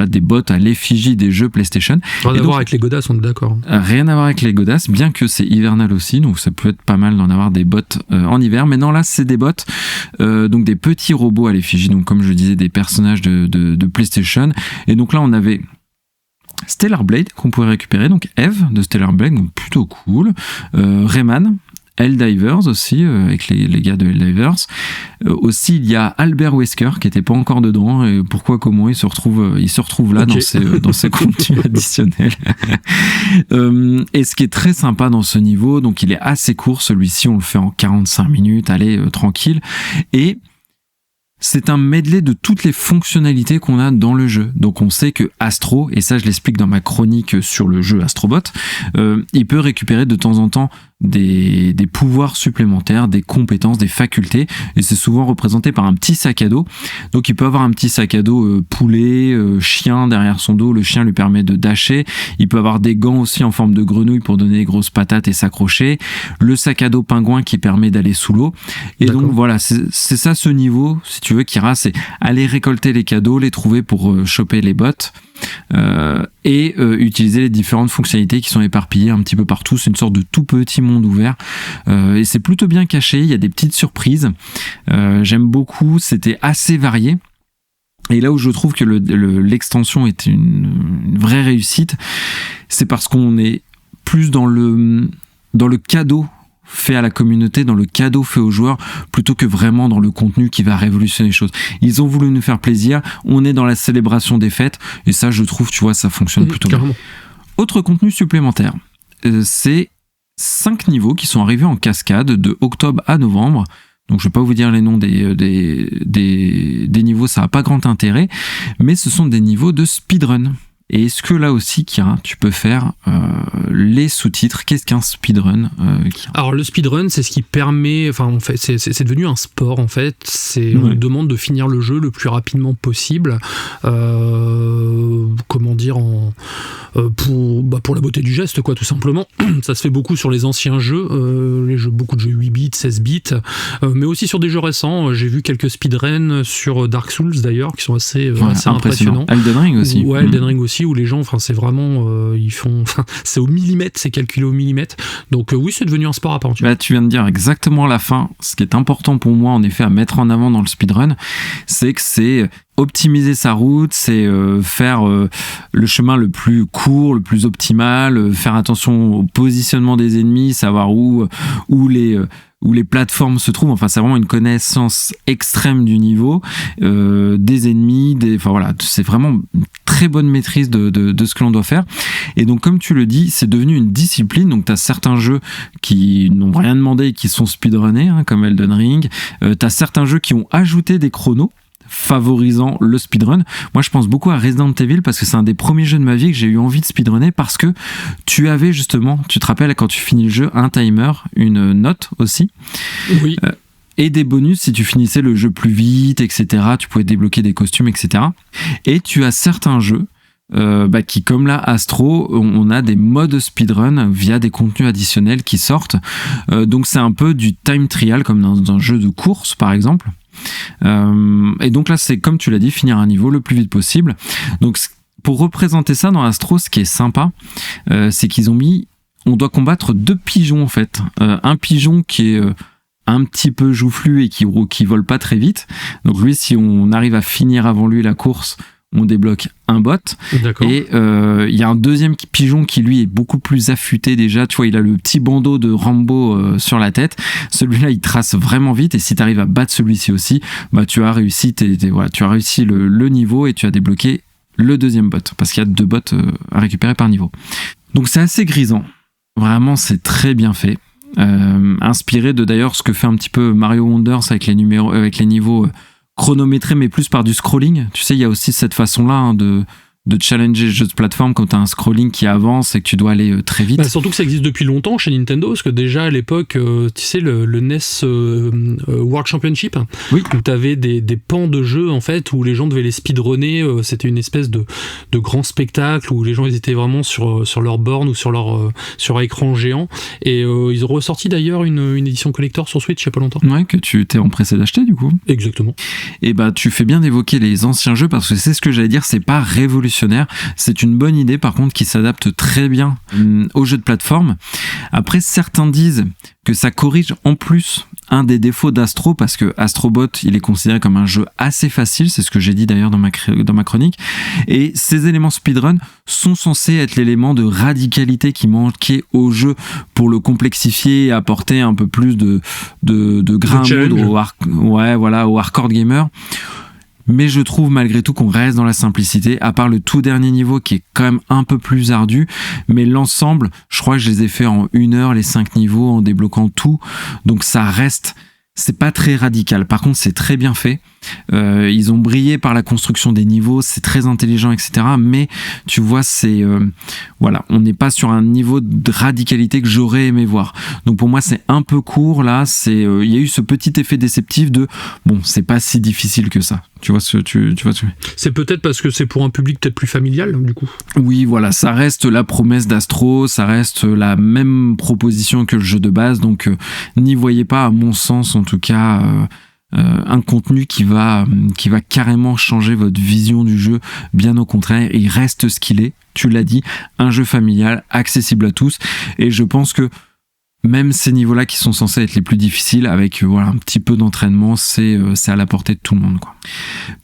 des bots à l'effigie des jeux PlayStation. Rien à voir avec les godasses, on est d'accord. Rien à voir avec les godasses, bien que c'est hivernal aussi, donc ça peut être pas mal d'en avoir des bots en hiver. Mais non, là, c'est des bots, donc des petits robots à l'effigie, donc comme je disais, des personnages de PlayStation. Et donc là, on avait Stellar Blade qu'on pouvait récupérer, donc Eve de Stellar Blade, donc plutôt cool. Rayman, Helldivers aussi, avec les gars de Helldivers. Aussi, il y a Albert Wesker qui était pas encore dedans. Et pourquoi, comment il se retrouve là, okay, dans ces contenus additionnels. Et ce qui est très sympa dans ce niveau, donc il est assez court, celui-ci, on le fait en 45 minutes, allez, tranquille. Et c'est un medley de toutes les fonctionnalités qu'on a dans le jeu. Donc on sait que Astro, et ça je l'explique dans ma chronique sur le jeu Astrobot, il peut récupérer de temps en temps des pouvoirs supplémentaires, des compétences, des facultés, et c'est souvent représenté par un petit sac à dos. Donc il peut avoir un petit sac à dos poulet, chien derrière son dos, le chien lui permet de dasher. Il peut avoir des gants aussi en forme de grenouille pour donner des grosses patates et s'accrocher, le sac à dos pingouin qui permet d'aller sous l'eau. Et donc voilà, c'est ça ce niveau, si tu veux, Kira, c'est aller récolter les cadeaux, les trouver pour choper les bots. Et utiliser les différentes fonctionnalités qui sont éparpillées un petit peu partout. C'est une sorte de tout petit monde ouvert, et c'est plutôt bien caché, il y a des petites surprises, j'aime beaucoup, c'était assez varié. Et là où je trouve que l'extension est une vraie réussite, c'est parce qu'on est plus dans le cadeau fait à la communauté, dans le cadeau fait aux joueurs, plutôt que vraiment dans le contenu qui va révolutionner les choses. Ils ont voulu nous faire plaisir, on est dans la célébration des fêtes, et ça je trouve, tu vois, ça fonctionne plutôt bien. Autre contenu supplémentaire, c'est 5 niveaux qui sont arrivés en cascade de octobre à novembre. Donc je vais pas vous dire les noms des niveaux, ça a pas grand intérêt, mais ce sont des niveaux de speedrun. Et est-ce que là aussi, Kira, tu peux faire les sous-titres? Qu'est-ce qu'un speedrun, Kira? Alors le speedrun, c'est ce qui permet, enfin en fait, c'est devenu un sport en fait. On nous demande de finir le jeu le plus rapidement possible. Comment dire, pour la beauté du geste, quoi, tout simplement. Ça se fait beaucoup sur les anciens jeux, beaucoup de jeux 8 bits, 16 bits, mais aussi sur des jeux récents. J'ai vu quelques speedruns sur Dark Souls d'ailleurs, qui sont assez impressionnants. Elden Ring aussi. Ouais, Elden Ring aussi, où les gens, enfin c'est vraiment, c'est au millimètre, c'est calculé au millimètre. Donc oui, c'est devenu un sport à part entière. Bah, tu viens de dire exactement la fin. Ce qui est important pour moi, en effet, à mettre en avant dans le speedrun, c'est que c'est optimiser sa route, c'est faire le chemin le plus court, le plus optimal, faire attention au positionnement des ennemis, savoir où les plateformes se trouvent. Enfin, c'est vraiment une connaissance extrême du niveau, des ennemis, enfin voilà, c'est vraiment une très bonne maîtrise de ce que l'on doit faire. Et donc, comme tu le dis, c'est devenu une discipline. Donc, tu as certains jeux qui n'ont rien demandé et qui sont speedrunnés, comme Elden Ring. Tu as certains jeux qui ont ajouté des chronos favorisant le speedrun. Moi, je pense beaucoup à Resident Evil parce que c'est un des premiers jeux de ma vie que j'ai eu envie de speedrunner parce que tu avais justement, tu te rappelles quand tu finis le jeu, un timer, une note aussi. Oui. Et des bonus si tu finissais le jeu plus vite, etc. Tu pouvais débloquer des costumes, etc. Et tu as certains jeux qui, comme là, Astro, on a des modes speedrun via des contenus additionnels qui sortent. Donc c'est un peu du time trial comme dans un jeu de course, par exemple. Et donc là, c'est comme tu l'as dit, finir un niveau le plus vite possible. Donc pour représenter ça dans Astro, ce qui est sympa, c'est qu'ils ont mis, on doit combattre 2 pigeons en fait. Un pigeon qui est un petit peu joufflu et qui vole pas très vite. Donc lui, si on arrive à finir avant lui la course, on débloque un bot. D'accord. Et il y a un deuxième pigeon qui lui est beaucoup plus affûté déjà. Tu vois, il a le petit bandeau de Rambo sur la tête. Celui-là, il trace vraiment vite. Et si tu arrives à battre celui-ci aussi, bah tu as réussi tu as réussi le niveau et tu as débloqué le deuxième bot. Parce qu'il y a 2 bots à récupérer par niveau. Donc c'est assez grisant. Vraiment, c'est très bien fait. Inspiré de d'ailleurs ce que fait un petit peu Mario Wonders avec les niveaux chronométré mais plus par du scrolling. Tu sais, il y a aussi cette façon-là de challenger les jeux de plateforme quand tu as un scrolling qui avance et que tu dois aller très vite. Surtout que ça existe depuis longtemps chez Nintendo, parce que déjà à l'époque, tu sais, le NES World Championship, oui, où tu avais des pans de jeux en fait, où les gens devaient les speedrunner, c'était une espèce de grand spectacle où les gens ils étaient vraiment sur leur borne ou sur leur écran géant. Et ils ont ressorti d'ailleurs une édition collector sur Switch il y a pas longtemps. Ouais, que tu t'es empressé d'acheter du coup. Exactement. Et bah tu fais bien d'évoquer les anciens jeux parce que c'est ce que j'allais dire, c'est pas révolutionnaire. C'est une bonne idée par contre qui s'adapte très bien aux jeux de plateforme. Après, certains disent que ça corrige en plus un des défauts d'Astro parce que Astrobot il est considéré comme un jeu assez facile, c'est ce que j'ai dit d'ailleurs dans ma chronique, et ces éléments speedrun sont censés être l'élément de radicalité qui manquait au jeu pour le complexifier et apporter un peu plus de grain à moudre au hardcore gamer. Mais je trouve malgré tout qu'on reste dans la simplicité, à part le tout dernier niveau qui est quand même un peu plus ardu, mais l'ensemble, je crois que je les ai fait en 1 heure, les 5 niveaux, en débloquant tout, donc ça reste, c'est pas très radical, par contre c'est très bien fait, ils ont brillé par la construction des niveaux, c'est très intelligent, etc., mais tu vois, c'est on n'est pas sur un niveau de radicalité que j'aurais aimé voir, donc pour moi c'est un peu court là, il y a eu ce petit effet déceptif de bon, c'est pas si difficile que ça. Tu vois c'est peut-être parce que c'est pour un public peut-être plus familial du coup. Oui, voilà, ça reste la promesse d'Astro, ça reste la même proposition que le jeu de base, donc n'y voyez pas, à mon sens en tout cas, un contenu qui va carrément changer votre vision du jeu. Bien au contraire, il reste ce qu'il est. Tu l'as dit, un jeu familial, accessible à tous, et je pense que même ces niveaux-là qui sont censés être les plus difficiles, avec un petit peu d'entraînement, c'est à la portée de tout le monde, quoi.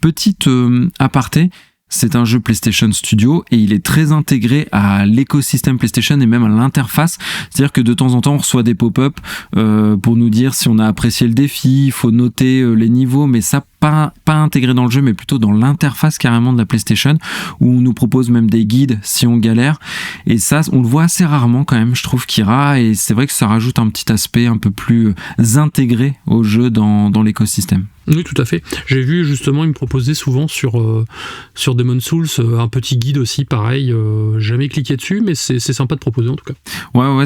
Petite aparté, c'est un jeu PlayStation Studio et il est très intégré à l'écosystème PlayStation et même à l'interface. C'est-à-dire que de temps en temps, on reçoit des pop-up pour nous dire si on a apprécié le défi, il faut noter les niveaux, mais ça, pas intégré dans le jeu, mais plutôt dans l'interface carrément de la PlayStation, où on nous propose même des guides si on galère. Et ça, on le voit assez rarement quand même, je trouve, Kira, et c'est vrai que ça rajoute un petit aspect un peu plus intégré au jeu dans l'écosystème. Oui, tout à fait. J'ai vu justement, il me proposait souvent sur Demon's Souls un petit guide aussi, pareil. Jamais cliqué dessus, mais c'est sympa de proposer en tout cas. Ouais,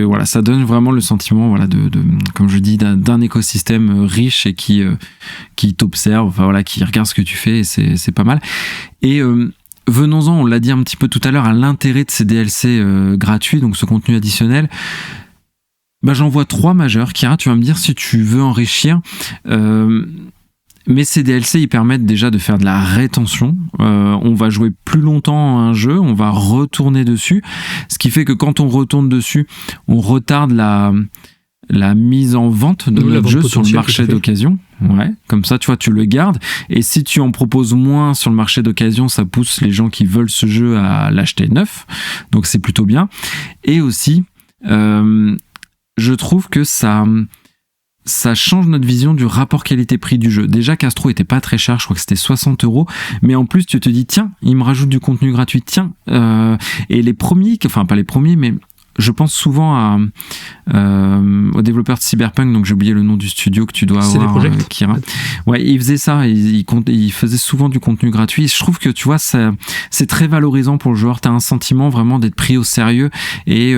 voilà, ça donne vraiment le sentiment, voilà, de comme je dis, d'un écosystème riche et qui t'observe, enfin voilà, qui regarde ce que tu fais, et c'est pas mal. Et venons-en, on l'a dit un petit peu tout à l'heure, à l'intérêt de ces DLC gratuits, donc ce contenu additionnel. J'en vois 3 majeurs. Kira, tu vas me dire si tu veux enrichir. Mais ces DLC, ils permettent déjà de faire de la rétention. On va jouer plus longtemps à un jeu, on va retourner dessus. Ce qui fait que quand on retourne dessus, on retarde la mise en vente de notre jeu sur le marché d'occasion. Ouais, comme ça, tu vois, tu le gardes. Et si tu en proposes moins sur le marché d'occasion, ça pousse les gens qui veulent ce jeu à l'acheter neuf. Donc c'est plutôt bien. Et aussi, je trouve que ça change notre vision du rapport qualité-prix du jeu. Déjà qu'Astro était pas très cher, je crois que c'était 60 €, mais en plus tu te dis tiens, il me rajoute du contenu gratuit, tiens. Et les premiers, enfin pas les premiers, mais je pense souvent aux développeurs de Cyberpunk, donc j'ai oublié le nom du studio que tu dois avoir, Kira. Ouais, ils faisaient ça, ils faisaient souvent du contenu gratuit. Et je trouve que tu vois, c'est très valorisant pour le joueur. T'as un sentiment vraiment d'être pris au sérieux et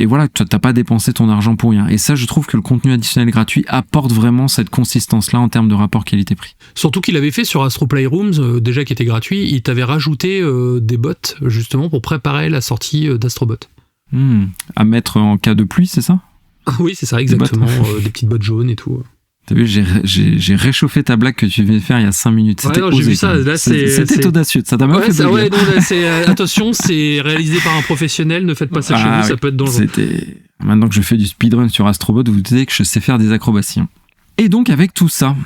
voilà, t'as pas dépensé ton argent pour rien. Et ça, je trouve que le contenu additionnel gratuit apporte vraiment cette consistance-là en termes de rapport qualité-prix. Surtout qu'il avait fait sur Astro Playrooms, déjà qui était gratuit, il t'avait rajouté des bots justement pour préparer la sortie d'Astrobot. À mettre en cas de pluie, c'est ça ? Oui, c'est ça, exactement. Des petites bottes jaunes et tout. T'as vu, j'ai réchauffé ta blague que tu venais de faire il y a 5 minutes. C'était osé, j'ai vu ça. Là, c'était audacieux. Ça t'a même fait bugger. Attention, c'est réalisé par un professionnel. Ne faites pas ça chez vous, ça peut être dangereux. Maintenant que je fais du speedrun sur Astrobot, vous savez que je sais faire des acrobaties. Et donc, avec tout ça,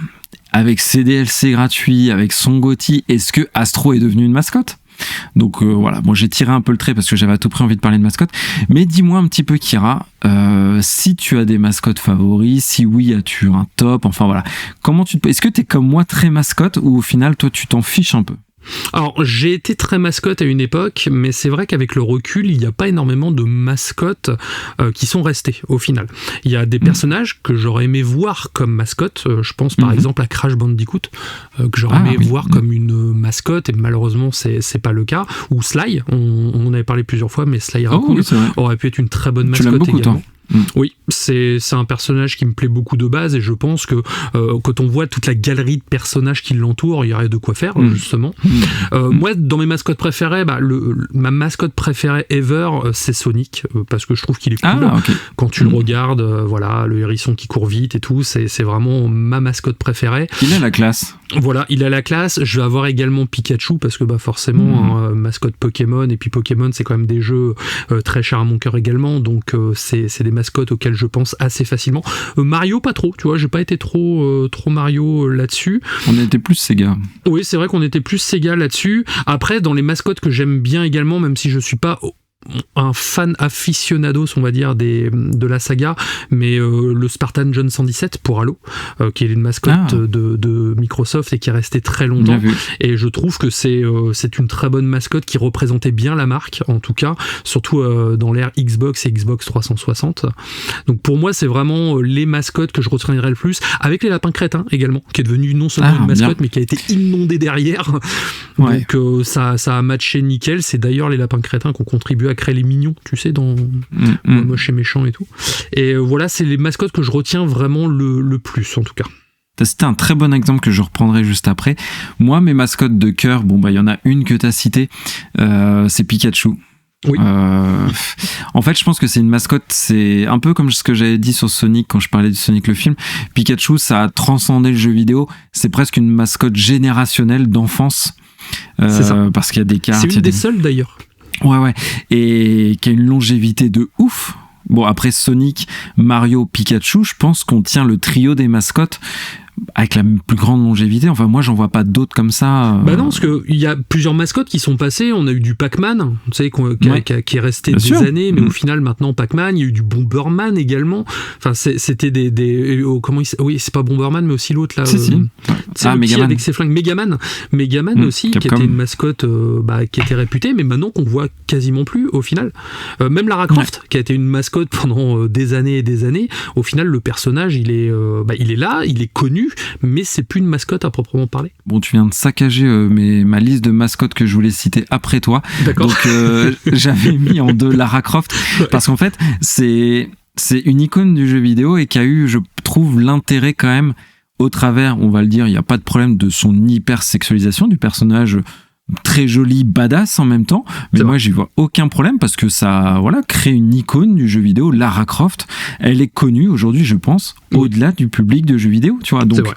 avec ces DLC gratuits, avec son GOTY, est-ce que Astro est devenu une mascotte ? Donc voilà, moi j'ai tiré un peu le trait parce que j'avais à tout prix envie de parler de mascotte. Mais dis-moi un petit peu, Kira, si tu as des mascottes favoris, si oui, as-tu un top, enfin voilà. Est-ce que t'es comme moi très mascotte ou au final toi tu t'en fiches un peu ? Alors, j'ai été très mascotte à une époque, mais c'est vrai qu'avec le recul, il n'y a pas énormément de mascottes qui sont restées au final. Il y a des personnages que j'aurais aimé voir comme mascotte. Je pense par exemple à Crash Bandicoot, que j'aurais aimé voir comme une mascotte, et malheureusement, c'est pas le cas. Ou Sly, on en avait parlé plusieurs fois, mais Sly Raccoon aurait pu être une très bonne mascotte beaucoup, également. Toi. Oui, c'est un personnage qui me plaît beaucoup de base, et je pense que quand on voit toute la galerie de personnages qui l'entourent, il y aurait de quoi faire justement. Moi, dans mes mascottes préférées, ma mascotte préférée ever, c'est Sonic, parce que je trouve qu'il est cool. Quand tu le regardes, voilà, le hérisson qui court vite et tout, c'est vraiment ma mascotte préférée. Il a la classe. Voilà, il a la classe. Je vais avoir également Pikachu, parce que forcément, mascotte Pokémon, et puis Pokémon, c'est quand même des jeux très chers à mon cœur également, donc c'est des mascottes auxquelles je pense assez facilement. Mario, pas trop, tu vois, j'ai pas été trop Mario là-dessus. On était plus Sega. Oui, c'est vrai qu'on était plus Sega là-dessus. Après, dans les mascottes que j'aime bien également, même si je suis pas un fan aficionados, on va dire, de la saga, mais le Spartan John 117 pour Halo, qui est une mascotte de Microsoft et qui est restée très longtemps. Et je trouve que c'est une très bonne mascotte qui représentait bien la marque, en tout cas, surtout dans l'ère Xbox et Xbox 360. Donc pour moi, c'est vraiment les mascottes que je retiendrai le plus, avec les lapins crétins également, qui est devenu non seulement une mascotte, mais qui a été inondé derrière. Donc ça a matché nickel. C'est d'ailleurs les lapins crétins qui ont contribué à créer les mignons, tu sais, dans Moche et Méchant et tout. Et voilà, c'est les mascottes que je retiens vraiment le plus, en tout cas. C'était un très bon exemple que je reprendrai juste après. Moi, mes mascottes de cœur, il y en a une que tu as citée, c'est Pikachu. Oui. En fait, je pense que c'est une mascotte, c'est un peu comme ce que j'avais dit sur Sonic quand je parlais de Sonic le film. Pikachu, ça a transcendé le jeu vidéo. C'est presque une mascotte générationnelle d'enfance. C'est ça. Parce qu'il y a des cartes. C'est une des seules d'ailleurs. Ouais. Et qui a une longévité de ouf. Bon, après Sonic, Mario, Pikachu, je pense qu'on tient le trio des mascottes avec la plus grande longévité. Enfin, moi, j'en vois pas d'autres comme ça. Bah non, parce qu'il y a plusieurs mascottes qui sont passées. On a eu du Pac-Man, tu sais, qui est resté Bien des sûr. années, mais au final, maintenant, Pac-Man. Il y a eu du Bomberman également. Enfin, c'était oui, c'est pas Bomberman, mais aussi l'autre, là. Si. C'est le petit avec ses flingues. Megaman aussi, Capcom. qui était une mascotte qui était réputée, mais maintenant qu'on voit quasiment plus, au final. Même Lara Croft, qui a été une mascotte pendant des années et des années. Au final, le personnage, il est là, il est connu, mais c'est plus une mascotte à proprement parler. Bon, tu viens de saccager ma liste de mascottes que je voulais citer après toi. D'accord. Donc, j'avais mis en 2 Lara Croft, parce qu'en fait, c'est une icône du jeu vidéo et qui a eu, je trouve, l'intérêt quand même, au travers, on va le dire, il n'y a pas de problème de son hypersexualisation du personnage très joli, badass en même temps, mais moi j'y vois aucun problème parce que ça crée une icône du jeu vidéo. Lara Croft, elle est connue aujourd'hui, je pense, au-delà du public de jeux vidéo, tu vois. Donc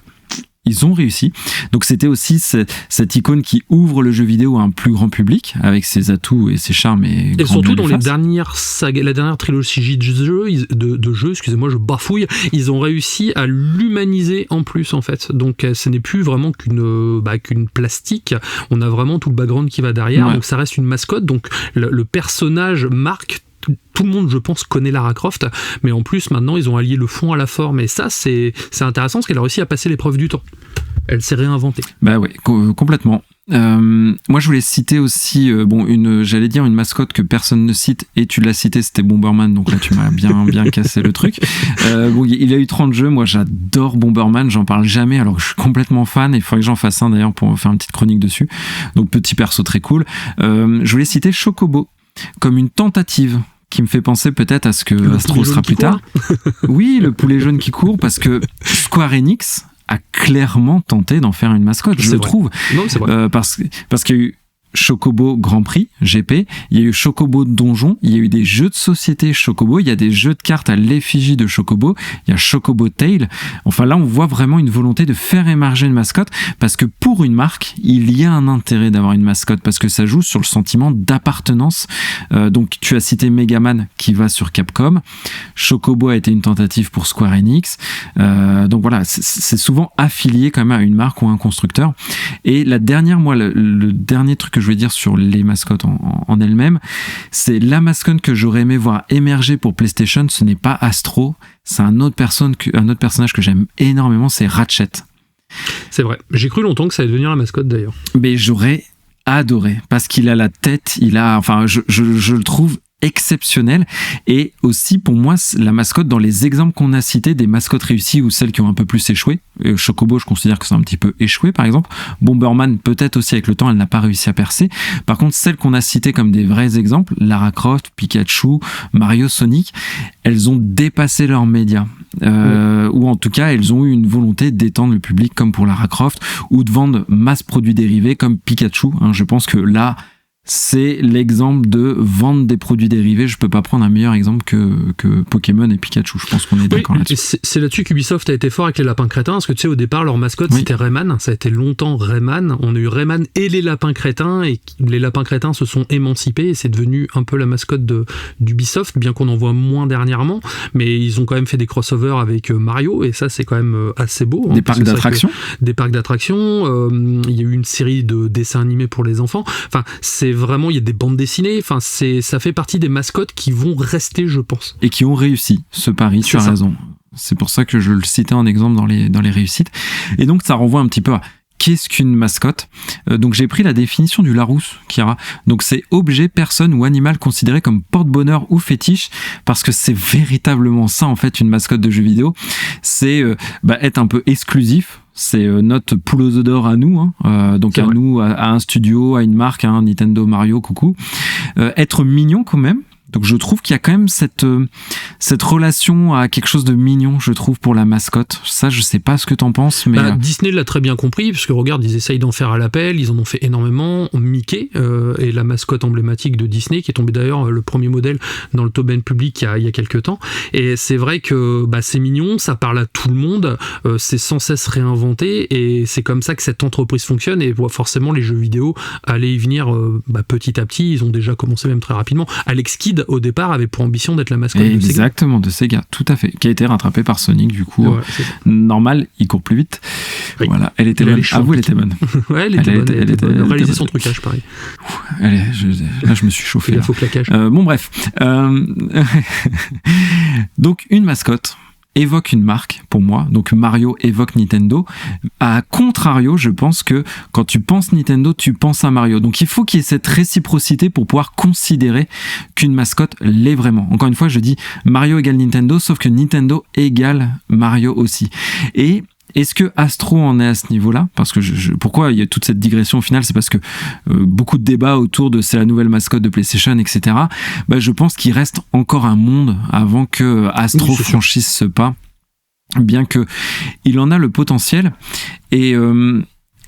ils ont réussi. Donc c'était aussi cette icône qui ouvre le jeu vidéo à un plus grand public avec ses atouts et ses charmes et surtout dans les dernières sagas, la dernière trilogie de jeux, excusez-moi, je bafouille, ils ont réussi à l'humaniser en plus en fait. Donc ce n'est plus vraiment qu'une plastique, on a vraiment tout le background qui va derrière, donc ça reste une mascotte, donc le personnage marque. Tout le monde, je pense, connaît Lara Croft, mais en plus, maintenant, ils ont allié le fond à la forme. Et ça, c'est intéressant parce qu'elle a réussi à passer l'épreuve du temps. Elle s'est réinventée. Bah ouais, complètement. Moi, je voulais citer aussi, j'allais dire une mascotte que personne ne cite, et tu l'as cité, c'était Bomberman, donc là, tu m'as bien cassé le truc. Il a eu 30 jeux, moi, j'adore Bomberman, j'en parle jamais, alors que je suis complètement fan, et il faudrait que j'en fasse un, d'ailleurs, pour faire une petite chronique dessus. Donc, petit perso très cool. Je voulais citer Chocobo, comme une tentative qui me fait penser peut-être à ce que Astro sera plus tard. Oui, le poulet jaune qui court, parce que Square Enix a clairement tenté d'en faire une mascotte, je trouve. Non, c'est vrai. Parce qu'il y a eu Chocobo Grand Prix, GP, il y a eu Chocobo Donjon, il y a eu des jeux de société Chocobo, il y a des jeux de cartes à l'effigie de Chocobo, il y a Chocobo Tail. Enfin là, on voit vraiment une volonté de faire émerger une mascotte, parce que pour une marque, il y a un intérêt d'avoir une mascotte, parce que ça joue sur le sentiment d'appartenance. Donc tu as cité Megaman qui va sur Capcom, Chocobo a été une tentative pour Square Enix. Donc voilà, c'est souvent affilié quand même à une marque ou à un constructeur. Et la dernière, moi, le dernier truc que je vais dire sur les mascottes en elles-mêmes, c'est la mascotte que j'aurais aimé voir émerger pour PlayStation. Ce n'est pas Astro, c'est un autre personnage que j'aime énormément, c'est Ratchet. C'est vrai, j'ai cru longtemps que ça allait devenir la mascotte d'ailleurs. Mais j'aurais adoré, parce qu'il a la tête, je le trouve exceptionnel, et aussi pour moi la mascotte, dans les exemples qu'on a cités des mascottes réussies ou celles qui ont un peu plus échoué, Chocobo je considère que c'est un petit peu échoué par exemple, Bomberman peut-être aussi avec le temps elle n'a pas réussi à percer. Par contre celles qu'on a citées comme des vrais exemples, Lara Croft, Pikachu, Mario, Sonic, elles ont dépassé leurs médias, ou en tout cas elles ont eu une volonté d'étendre le public comme pour Lara Croft, ou de vendre masse produits dérivés comme Pikachu, je pense que là c'est l'exemple de vendre des produits dérivés. Je peux pas prendre un meilleur exemple que Pokémon et Pikachu. Je pense qu'on est d'accord là-dessus. C'est là-dessus qu'Ubisoft a été fort avec les lapins crétins, parce que tu sais, au départ, leur mascotte, c'était Rayman. Ça a été longtemps Rayman. On a eu Rayman et les lapins crétins, et les lapins crétins se sont émancipés, et c'est devenu un peu la mascotte d'Ubisoft, bien qu'on en voit moins dernièrement. Mais ils ont quand même fait des crossovers avec Mario, et ça, c'est quand même assez beau. Des parcs d'attractions. Des parcs d'attractions. Il y a eu une série de dessins animés pour les enfants. Enfin, c'est vraiment, il y a des bandes dessinées, enfin ça fait partie des mascottes qui vont rester, je pense. Et qui ont réussi ce pari, tu as raison. C'est pour ça que je le citais en exemple dans les réussites. Et donc ça renvoie un petit peu à qu'est-ce qu'une mascotte. Donc j'ai pris la définition du Larousse, Kira. Donc c'est objet, personne ou animal considéré comme porte-bonheur ou fétiche, parce que c'est véritablement ça en fait une mascotte de jeu vidéo. C'est être un peu exclusif. C'est notre poule aux œufs d'or à nous, donc à nous, à un studio, à une marque, Nintendo, Mario, coucou. Être mignon quand même. Donc je trouve qu'il y a quand même cette relation à quelque chose de mignon, je trouve, pour la mascotte. Ça, je sais pas ce que t'en penses, mais... Disney l'a très bien compris, parce que regarde, ils essayent d'en faire à l'appel, ils en ont fait énormément. Mickey est la mascotte emblématique de Disney, qui est tombé d'ailleurs le premier modèle dans le top-end public il y a quelques temps. Et c'est vrai que c'est mignon, ça parle à tout le monde, c'est sans cesse réinventé, et c'est comme ça que cette entreprise fonctionne, et forcément les jeux vidéo allaient y venir petit à petit. Ils ont déjà commencé même très rapidement. Alex Kidd au départ, avait pour ambition d'être la mascotte de Sega. Exactement, de Sega, tout à fait. Qui a été rattrapée par Sonic, du coup. Ouais, normal, il court plus vite. Oui. Voilà, elle était bonne. Avouez, elle était bonne. Ouais, elle était bonne. Réaliser son trucage, pareil. Allez, là, je me suis chauffé. Il faut claquage. Bon, bref. Donc, une mascotte évoque une marque pour moi, donc Mario évoque Nintendo. À contrario, je pense que quand tu penses Nintendo, tu penses à Mario. Donc il faut qu'il y ait cette réciprocité pour pouvoir considérer qu'une mascotte l'est vraiment. Encore une fois, je dis Mario égale Nintendo, sauf que Nintendo égale Mario aussi. Et est-ce que Astro en est à ce niveau-là ? Parce que pourquoi il y a toute cette digression au final ? C'est parce que beaucoup de débats autour de c'est la nouvelle mascotte de PlayStation, etc. Je pense qu'il reste encore un monde avant que Astro franchisse ce pas, bien que il en a le potentiel.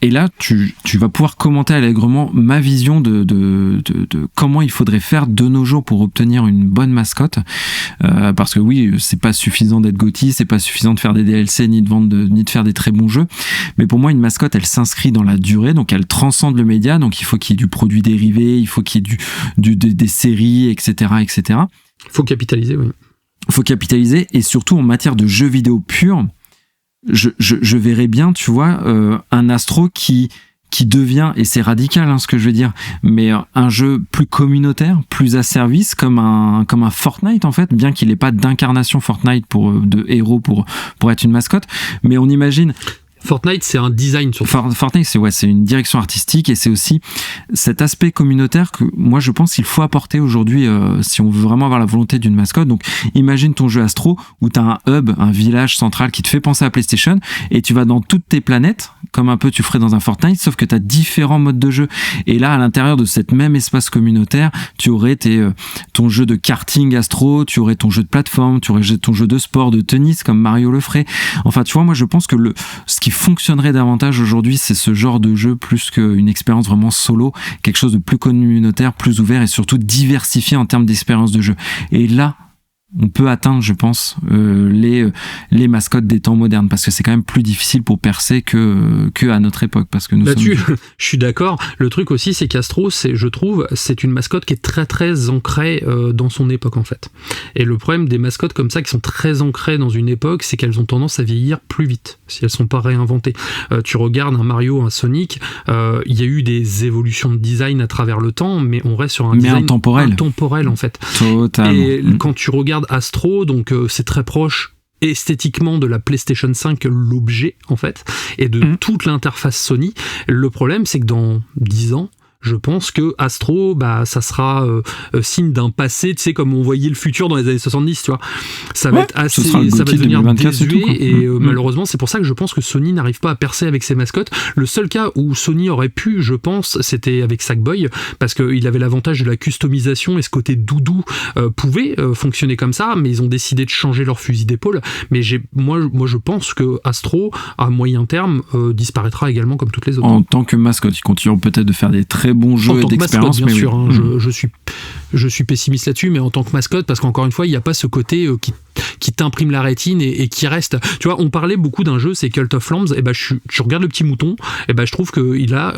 Et là, tu vas pouvoir commenter allègrement ma vision de comment il faudrait faire de nos jours pour obtenir une bonne mascotte. Parce que oui, c'est pas suffisant d'être GOTY, c'est pas suffisant de faire des DLC, ni de faire des très bons jeux. Mais pour moi, une mascotte, elle s'inscrit dans la durée, donc elle transcende le média. Donc il faut qu'il y ait du produit dérivé, il faut qu'il y ait des séries, etc., etc. Il faut capitaliser, oui. Il faut capitaliser, et surtout en matière de jeux vidéo purs, je verrais bien, tu vois, un Astro qui devient, et c'est radical ce que je veux dire, mais un jeu plus communautaire, plus à service, comme un Fortnite en fait, bien qu'il n'ait pas d'incarnation Fortnite de héros pour être une mascotte, mais on imagine... Fortnite, c'est un design surtout. Fortnite, c'est une direction artistique, et c'est aussi cet aspect communautaire que moi je pense qu'il faut apporter aujourd'hui si on veut vraiment avoir la volonté d'une mascotte. Donc imagine ton jeu Astro où tu as un hub, un village central qui te fait penser à PlayStation, et tu vas dans toutes tes planètes comme un peu tu ferais dans un Fortnite, sauf que tu as différents modes de jeu. Et là, à l'intérieur de cet même espace communautaire, tu aurais ton jeu de karting Astro, tu aurais ton jeu de plateforme, tu aurais ton jeu de sport, de tennis comme Mario le ferait. Enfin, tu vois, moi je pense que ce qui fonctionnerait davantage aujourd'hui, c'est ce genre de jeu plus qu'une expérience vraiment solo, quelque chose de plus communautaire, plus ouvert et surtout diversifié en termes d'expérience de jeu. Et là, on peut atteindre, je pense, les mascottes des temps modernes, parce que c'est quand même plus difficile pour percer que à notre époque, parce que je suis d'accord. Le truc aussi, c'est qu'Astro, je trouve, c'est une mascotte qui est très très ancrée dans son époque en fait. Et le problème des mascottes comme ça qui sont très ancrées dans une époque, c'est qu'elles ont tendance à vieillir plus vite si elles sont pas réinventées. Tu regardes un Mario, un Sonic, il y a eu des évolutions de design à travers le temps, mais on reste sur un design intemporel en fait. Totalement. Et quand tu regardes Astro, donc c'est très proche esthétiquement de la PlayStation 5, l'objet en fait, et de toute l'interface Sony. Le problème, c'est que dans 10 ans, je pense que Astro, ça sera signe d'un passé, tu sais, comme on voyait le futur dans les années 70, tu vois. Ça va être assez, ça va devenir désuet, et malheureusement, c'est pour ça que je pense que Sony n'arrive pas à percer avec ses mascottes. Le seul cas où Sony aurait pu, je pense, c'était avec Sackboy, parce qu'il avait l'avantage de la customisation, et ce côté doudou pouvait fonctionner comme ça, mais ils ont décidé de changer leur fusil d'épaule. Mais moi, je pense que Astro, à moyen terme, disparaîtra également comme toutes les autres. En tant que mascotte, ils continueront peut-être de faire des très bons jeux et d'expérience, bien sûr, je suis pessimiste là-dessus, mais en tant que mascotte, parce qu'encore une fois, il n'y a pas ce côté qui t'imprime la rétine et qui reste. Tu vois, on parlait beaucoup d'un jeu, c'est Cult of Lambs, et je regarde le petit mouton, et je trouve qu'il a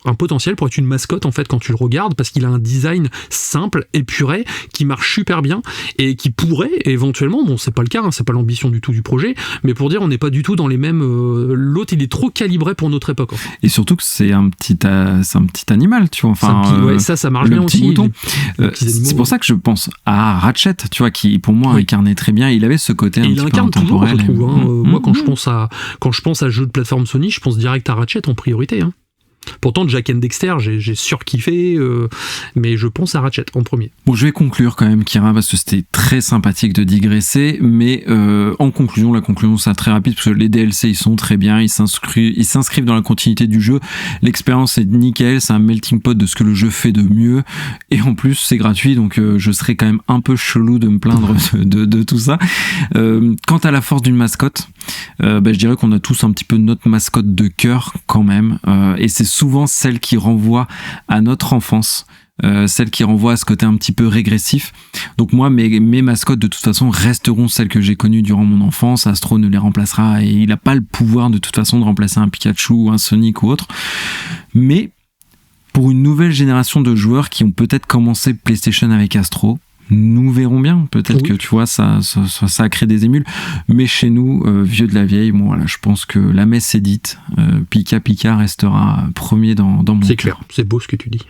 un potentiel pour être une mascotte en fait quand tu le regardes, parce qu'il a un design simple, épuré, qui marche super bien et qui pourrait éventuellement, bon c'est pas le cas, c'est pas l'ambition du tout du projet, mais pour dire on n'est pas du tout dans les mêmes. L'autre il est trop calibré pour notre époque. En fait. Et surtout que c'est un petit animal, tu vois. Enfin, ça marche bien aussi. Mouton. C'est pour ça que je pense à Ratchet, tu vois, qui pour moi incarnait très bien. Il avait ce côté un petit peu intemporel. Il incarne toujours, je trouve. Moi, quand je pense à jeu de plateforme Sony, je pense direct à Ratchet en priorité. Pourtant, Jack and Dexter, j'ai surkiffé, mais je pense à Ratchet en premier. Bon, je vais conclure quand même, Kira, parce que c'était très sympathique de digresser, mais en conclusion, la conclusion sera très rapide, parce que les DLC, ils sont très bien, ils s'inscrivent dans la continuité du jeu, l'expérience est nickel, c'est un melting pot de ce que le jeu fait de mieux, et en plus, c'est gratuit, donc je serais quand même un peu chelou de me plaindre de tout ça. Quant à la force d'une mascotte, je dirais qu'on a tous un petit peu notre mascotte de cœur quand même, et c'est souvent celle qui renvoie à notre enfance, celle qui renvoie à ce côté un petit peu régressif. Donc moi, mes mascottes de toute façon resteront celles que j'ai connues durant mon enfance. Astro ne les remplacera, et il n'a pas le pouvoir de toute façon de remplacer un Pikachu ou un Sonic ou autre. Mais pour une nouvelle génération de joueurs qui ont peut-être commencé PlayStation avec Astro, Nous verrons bien. Peut-être que tu vois, ça a créé des émules. Mais chez nous, vieux de la vieille, bon, voilà, je pense que la messe est dite. Pika Pika restera premier dans mon cœur. C'est clair, c'est beau ce que tu dis.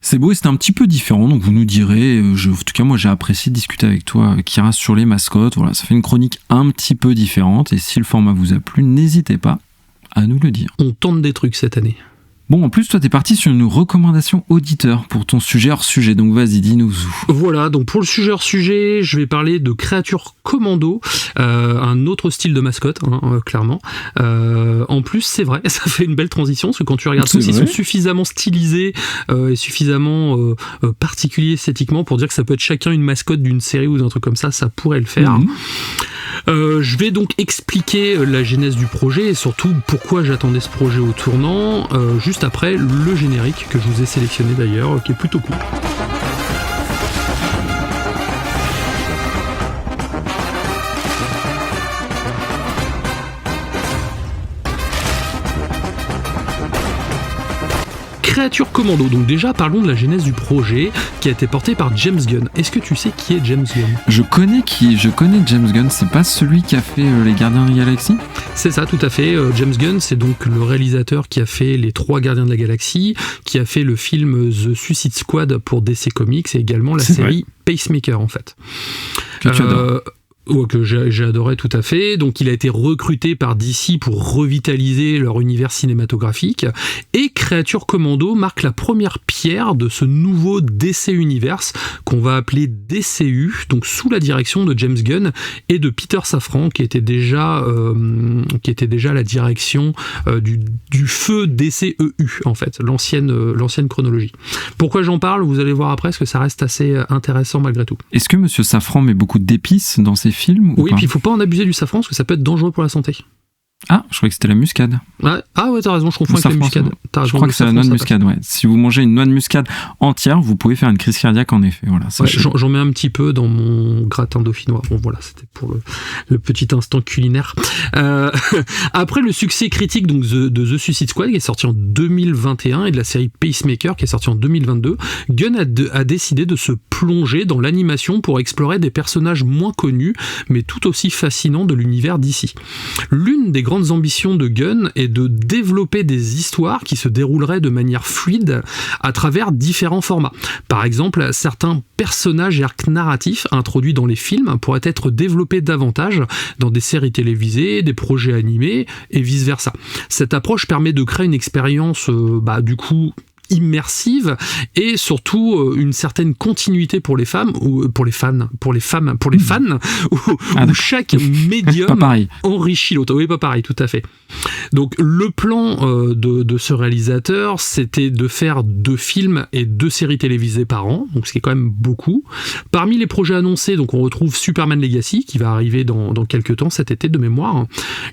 C'est beau et c'est un petit peu différent, donc vous nous direz. En tout cas, moi j'ai apprécié de discuter avec toi, Kira, sur les mascottes. Voilà, ça fait une chronique un petit peu différente. Et si le format vous a plu, n'hésitez pas à nous le dire. On tente des trucs cette année. Bon, en plus, toi, t'es parti sur une recommandation auditeur pour ton sujet hors sujet, donc vas-y, dis-nous où. Voilà, donc pour le sujet hors sujet, je vais parler de Créature Commando, un autre style de mascotte, clairement. En plus, c'est vrai, ça fait une belle transition, parce que quand tu regardes tous, ils sont suffisamment stylisés et suffisamment particuliers esthétiquement pour dire que ça peut être chacun une mascotte d'une série ou d'un truc comme ça pourrait le faire. Je vais donc expliquer la genèse du projet et surtout pourquoi j'attendais ce projet au tournant, juste après le générique que je vous ai sélectionné d'ailleurs, qui est plutôt cool. Créature Commando, donc déjà parlons de la genèse du projet qui a été porté par James Gunn. Est-ce que tu sais qui est James Gunn ? Je connais James Gunn, c'est pas celui qui a fait les Gardiens de la Galaxie ? C'est ça, tout à fait. James Gunn, c'est donc le réalisateur qui a fait les 3 Gardiens de la Galaxie, qui a fait le film The Suicide Squad pour DC Comics et également la série Pacemaker en fait. Que tu adores. Que j'ai adoré tout à fait. Donc il a été recruté par DC pour revitaliser leur univers cinématographique et Créature Commando marque la première pierre de ce nouveau DC Universe qu'on va appeler DCU, donc sous la direction de James Gunn et de Peter Safran qui était déjà à la direction du feu DCEU en fait, l'ancienne chronologie. Pourquoi j'en parle ? Vous allez voir après parce que ça reste assez intéressant malgré tout. Est-ce que Monsieur Safran met beaucoup d'épices dans ses films ou Oui, pas ? puis il faut pas en abuser du safran parce que ça peut être dangereux pour la santé. Ah, je croyais que c'était la muscade. Ouais. Ah ouais, t'as raison, je confonds avec la muscade. Je crois que c'est la noix de muscade, ouais. Si vous mangez une noix de muscade entière, vous pouvez faire une crise cardiaque en effet. Voilà, j'en mets un petit peu dans mon gratin dauphinois. Bon voilà, c'était pour le petit instant culinaire. Après le succès critique donc, de The Suicide Squad qui est sorti en 2021 et de la série Pacemaker qui est sortie en 2022, Gunn a décidé de se plonger dans l'animation pour explorer des personnages moins connus mais tout aussi fascinants de l'univers d'ici. L'une des grandes ambitions de Gunn est de développer des histoires qui se dérouleraient de manière fluide à travers différents formats. Par exemple, certains personnages et arcs narratifs introduits dans les films pourraient être développés davantage dans des séries télévisées, des projets animés et vice-versa. Cette approche permet de créer une expérience du coup immersive et surtout une certaine continuité pour les femmes ou pour les fans où chaque médium enrichit l'autre. Oui, pas pareil, tout à fait. Donc le plan de ce réalisateur, c'était de faire 2 films et 2 séries télévisées par an, donc ce qui est quand même beaucoup. Parmi les projets annoncés, donc on retrouve Superman Legacy qui va arriver dans quelques temps cet été de mémoire,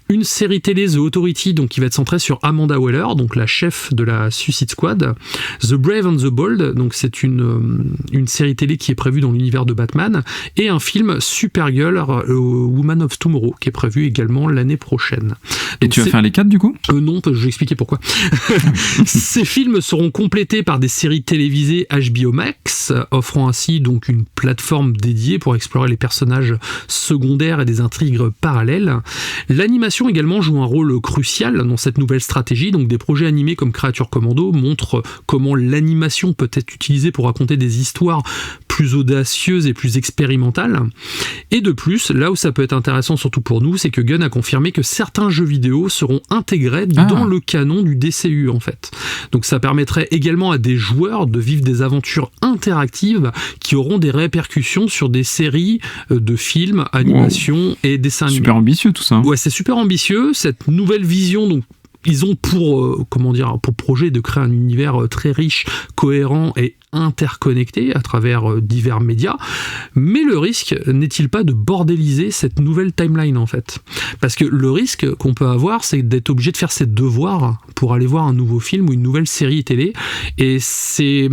une série télé The Authority donc qui va être centrée sur Amanda Waller, donc la chef de la Suicide Squad. The Brave and the Bold, donc c'est une série télé qui est prévue dans l'univers de Batman, et un film Supergirl, Woman of Tomorrow, qui est prévu également l'année prochaine. Et donc tu vas faire les 4 du coup ? Non, je vais expliquer pourquoi. Ces films seront complétés par des séries télévisées HBO Max, offrant ainsi donc une plateforme dédiée pour explorer les personnages secondaires et des intrigues parallèles. L'animation également joue un rôle crucial dans cette nouvelle stratégie, donc des projets animés comme Créature Commando montrent comment l'animation peut être utilisée pour raconter des histoires plus audacieuses et plus expérimentales. Et de plus, là où ça peut être intéressant surtout pour nous, c'est que Gunn a confirmé que certains jeux vidéo seront intégrés dans le canon du DCU en fait. Donc ça permettrait également à des joueurs de vivre des aventures interactives qui auront des répercussions sur des séries de films, animations et dessins animés. Super ambitieux tout ça. Ouais, c'est super ambitieux. Cette nouvelle vision, donc ils ont pour projet de créer un univers très riche, cohérent et interconnectés à travers divers médias, mais le risque n'est-il pas de bordéliser cette nouvelle timeline en fait ? Parce que le risque qu'on peut avoir, c'est d'être obligé de faire ses devoirs pour aller voir un nouveau film ou une nouvelle série télé, et c'est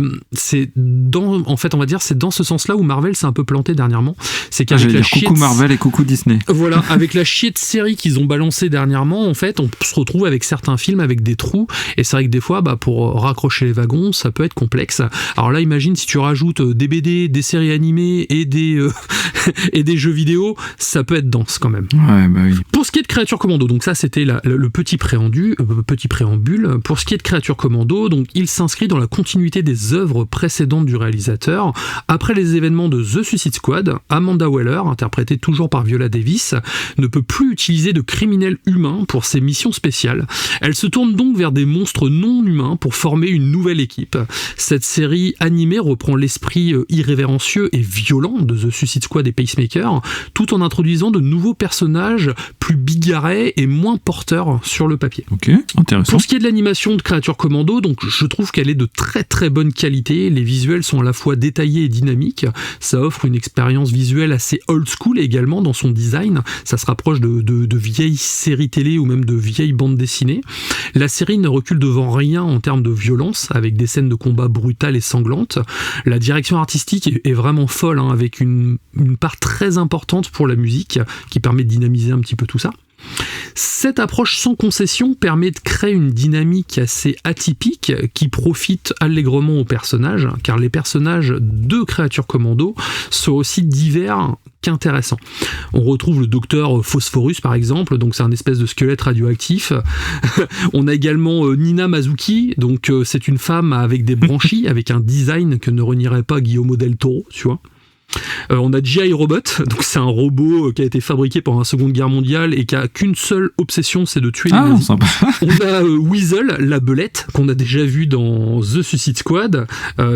dans ce sens-là où Marvel s'est un peu planté dernièrement. C'est qu'avec coucou Marvel et coucou Disney. Voilà, avec la chier de série qu'ils ont balancé dernièrement, en fait, on se retrouve avec certains films avec des trous, et c'est vrai que des fois, pour raccrocher les wagons, ça peut être complexe. Alors là, imagine si tu rajoutes des BD, des séries animées et des et des jeux vidéo, ça peut être dense quand même. Ouais, bah oui. Pour ce qui est de Créature Commando, donc ça c'était le petit préambule. Pour ce qui est de Créature Commando, donc il s'inscrit dans la continuité des œuvres précédentes du réalisateur. Après les événements de The Suicide Squad, Amanda Waller, interprétée toujours par Viola Davis, ne peut plus utiliser de criminels humains pour ses missions spéciales. Elle se tourne donc vers des monstres non humains pour former une nouvelle équipe. Cette série animée reprend l'esprit irrévérencieux et violent de The Suicide Squad et Pacemaker, tout en introduisant de nouveaux personnages plus bigarrés et moins porteurs sur le papier. Ok, intéressant. Pour ce qui est de l'animation de Créature Commando, donc je trouve qu'elle est de très très bonne qualité. Les visuels sont à la fois détaillés et dynamiques. Ça offre une expérience visuelle assez old school également dans son design. Ça se rapproche de vieilles séries télé ou même de vieilles bandes dessinées. La série ne recule devant rien en termes de violence, avec des scènes de combat brutales et sanglantes. La direction artistique est vraiment folle, hein, avec une part très importante pour la musique qui permet de dynamiser un petit peu tout ça. Cette approche sans concession permet de créer une dynamique assez atypique qui profite allègrement aux personnages, car les personnages de Créature Commando sont aussi divers qu'intéressants. On retrouve le docteur Phosphorus par exemple, donc c'est un espèce de squelette radioactif. On a également Nina Mazuki, donc c'est une femme avec des branchies, avec un design que ne renierait pas Guillermo del Toro, tu vois. On a G.I. Robot, donc c'est un robot qui a été fabriqué pendant la Seconde Guerre mondiale et qui a qu'une seule obsession, c'est de tuer les nazis. Sympa. On a Weasel, la belette, qu'on a déjà vu dans The Suicide Squad,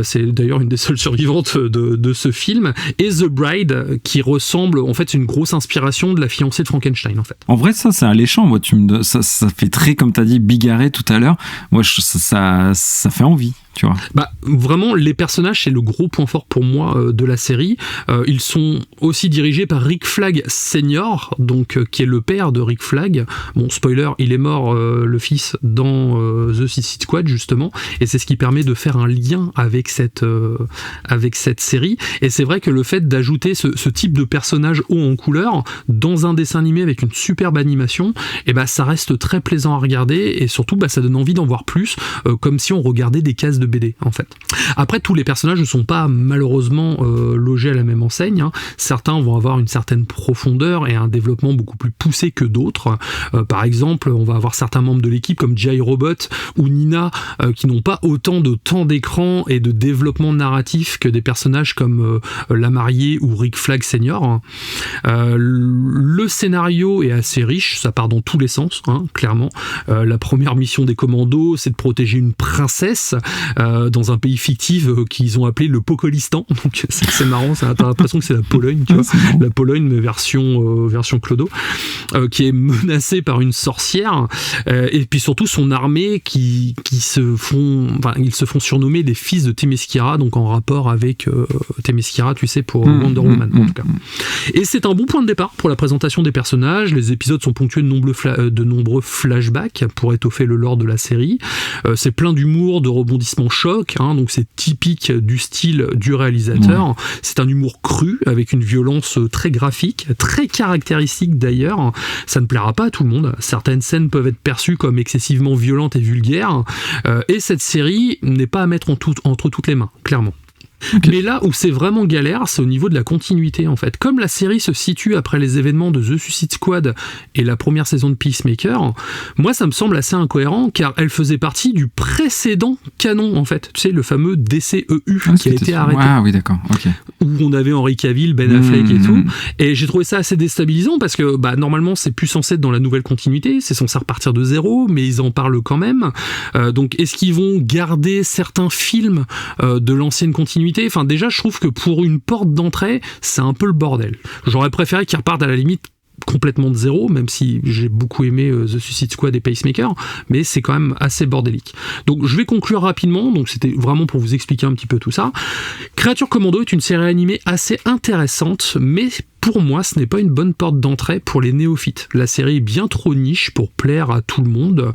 c'est d'ailleurs une des seules survivantes de ce film, et The Bride, qui ressemble, en fait c'est une grosse inspiration de la fiancée de Frankenstein en fait. En vrai ça c'est alléchant, moi ça fait très, comme t'as dit, bigarré tout à l'heure, moi ça fait envie. Tu vois. Bah, vraiment, les personnages, c'est le gros point fort pour moi de la série. Ils sont aussi dirigés par Rick Flag Senior, donc qui est le père de Rick Flag. Bon, spoiler, il est mort, le fils, dans The Suicide Squad, justement, et c'est ce qui permet de faire un lien avec cette série. Et c'est vrai que le fait d'ajouter ce type de personnage haut en couleur dans un dessin animé avec une superbe animation, et bah, ça reste très plaisant à regarder, et surtout, bah, ça donne envie d'en voir plus, comme si on regardait des cases de BD en fait. Après, tous les personnages ne sont pas malheureusement logés à la même enseigne, hein. Certains vont avoir une certaine profondeur et un développement beaucoup plus poussé que d'autres. Par exemple, on va avoir certains membres de l'équipe comme G.I. Robot ou Nina qui n'ont pas autant de temps d'écran et de développement narratif que des personnages comme La Mariée ou Rick Flag Senior. Le scénario est assez riche, ça part dans tous les sens, hein, clairement. La première mission des commandos, c'est de protéger une princesse dans un pays fictif qu'ils ont appelé le Pocolistan. Donc c'est marrant, t'as l'impression que c'est la Pologne, tu vois, la Pologne mais version Clodo, qui est menacée par une sorcière, et puis surtout son armée ils se font surnommer les fils de Themyscira, donc en rapport avec Themyscira, tu sais, pour Wonder Woman en tout cas. Et c'est un bon point de départ pour la présentation des personnages. Les épisodes sont ponctués de nombreux flashbacks pour étoffer le lore de la série. C'est plein d'humour, de rebondissements chocs, hein, donc c'est typique du style du réalisateur. C'est un humour cru avec une violence très graphique, très caractéristique d'ailleurs. Ça ne plaira pas à tout le monde. Certaines scènes peuvent être perçues comme excessivement violentes et vulgaires, et cette série n'est pas à mettre entre toutes les mains, clairement. Okay. Mais là où c'est vraiment galère, c'est au niveau de la continuité en fait. Comme la série se situe après les événements de The Suicide Squad et la première saison de Peacemaker, moi ça me semble assez incohérent car elle faisait partie du précédent canon en fait. Tu sais, le fameux DCEU qui a été arrêté. Ah oui, d'accord, ok. Où on avait Henry Cavill, Ben Affleck et tout. Et j'ai trouvé ça assez déstabilisant parce que bah, normalement c'est plus censé être dans la nouvelle continuité, c'est censé repartir de zéro, mais ils en parlent quand même. Donc est-ce qu'ils vont garder certains films de l'ancienne continuité? Enfin, déjà, je trouve que pour une porte d'entrée, c'est un peu le bordel. J'aurais préféré qu'ils repartent à la limite complètement de zéro, même si j'ai beaucoup aimé The Suicide Squad et Pacemaker, mais c'est quand même assez bordélique. Donc je vais conclure rapidement, donc c'était vraiment pour vous expliquer un petit peu tout ça. Créature Commando est une série animée assez intéressante, mais pour moi, ce n'est pas une bonne porte d'entrée pour les néophytes. La série est bien trop niche pour plaire à tout le monde.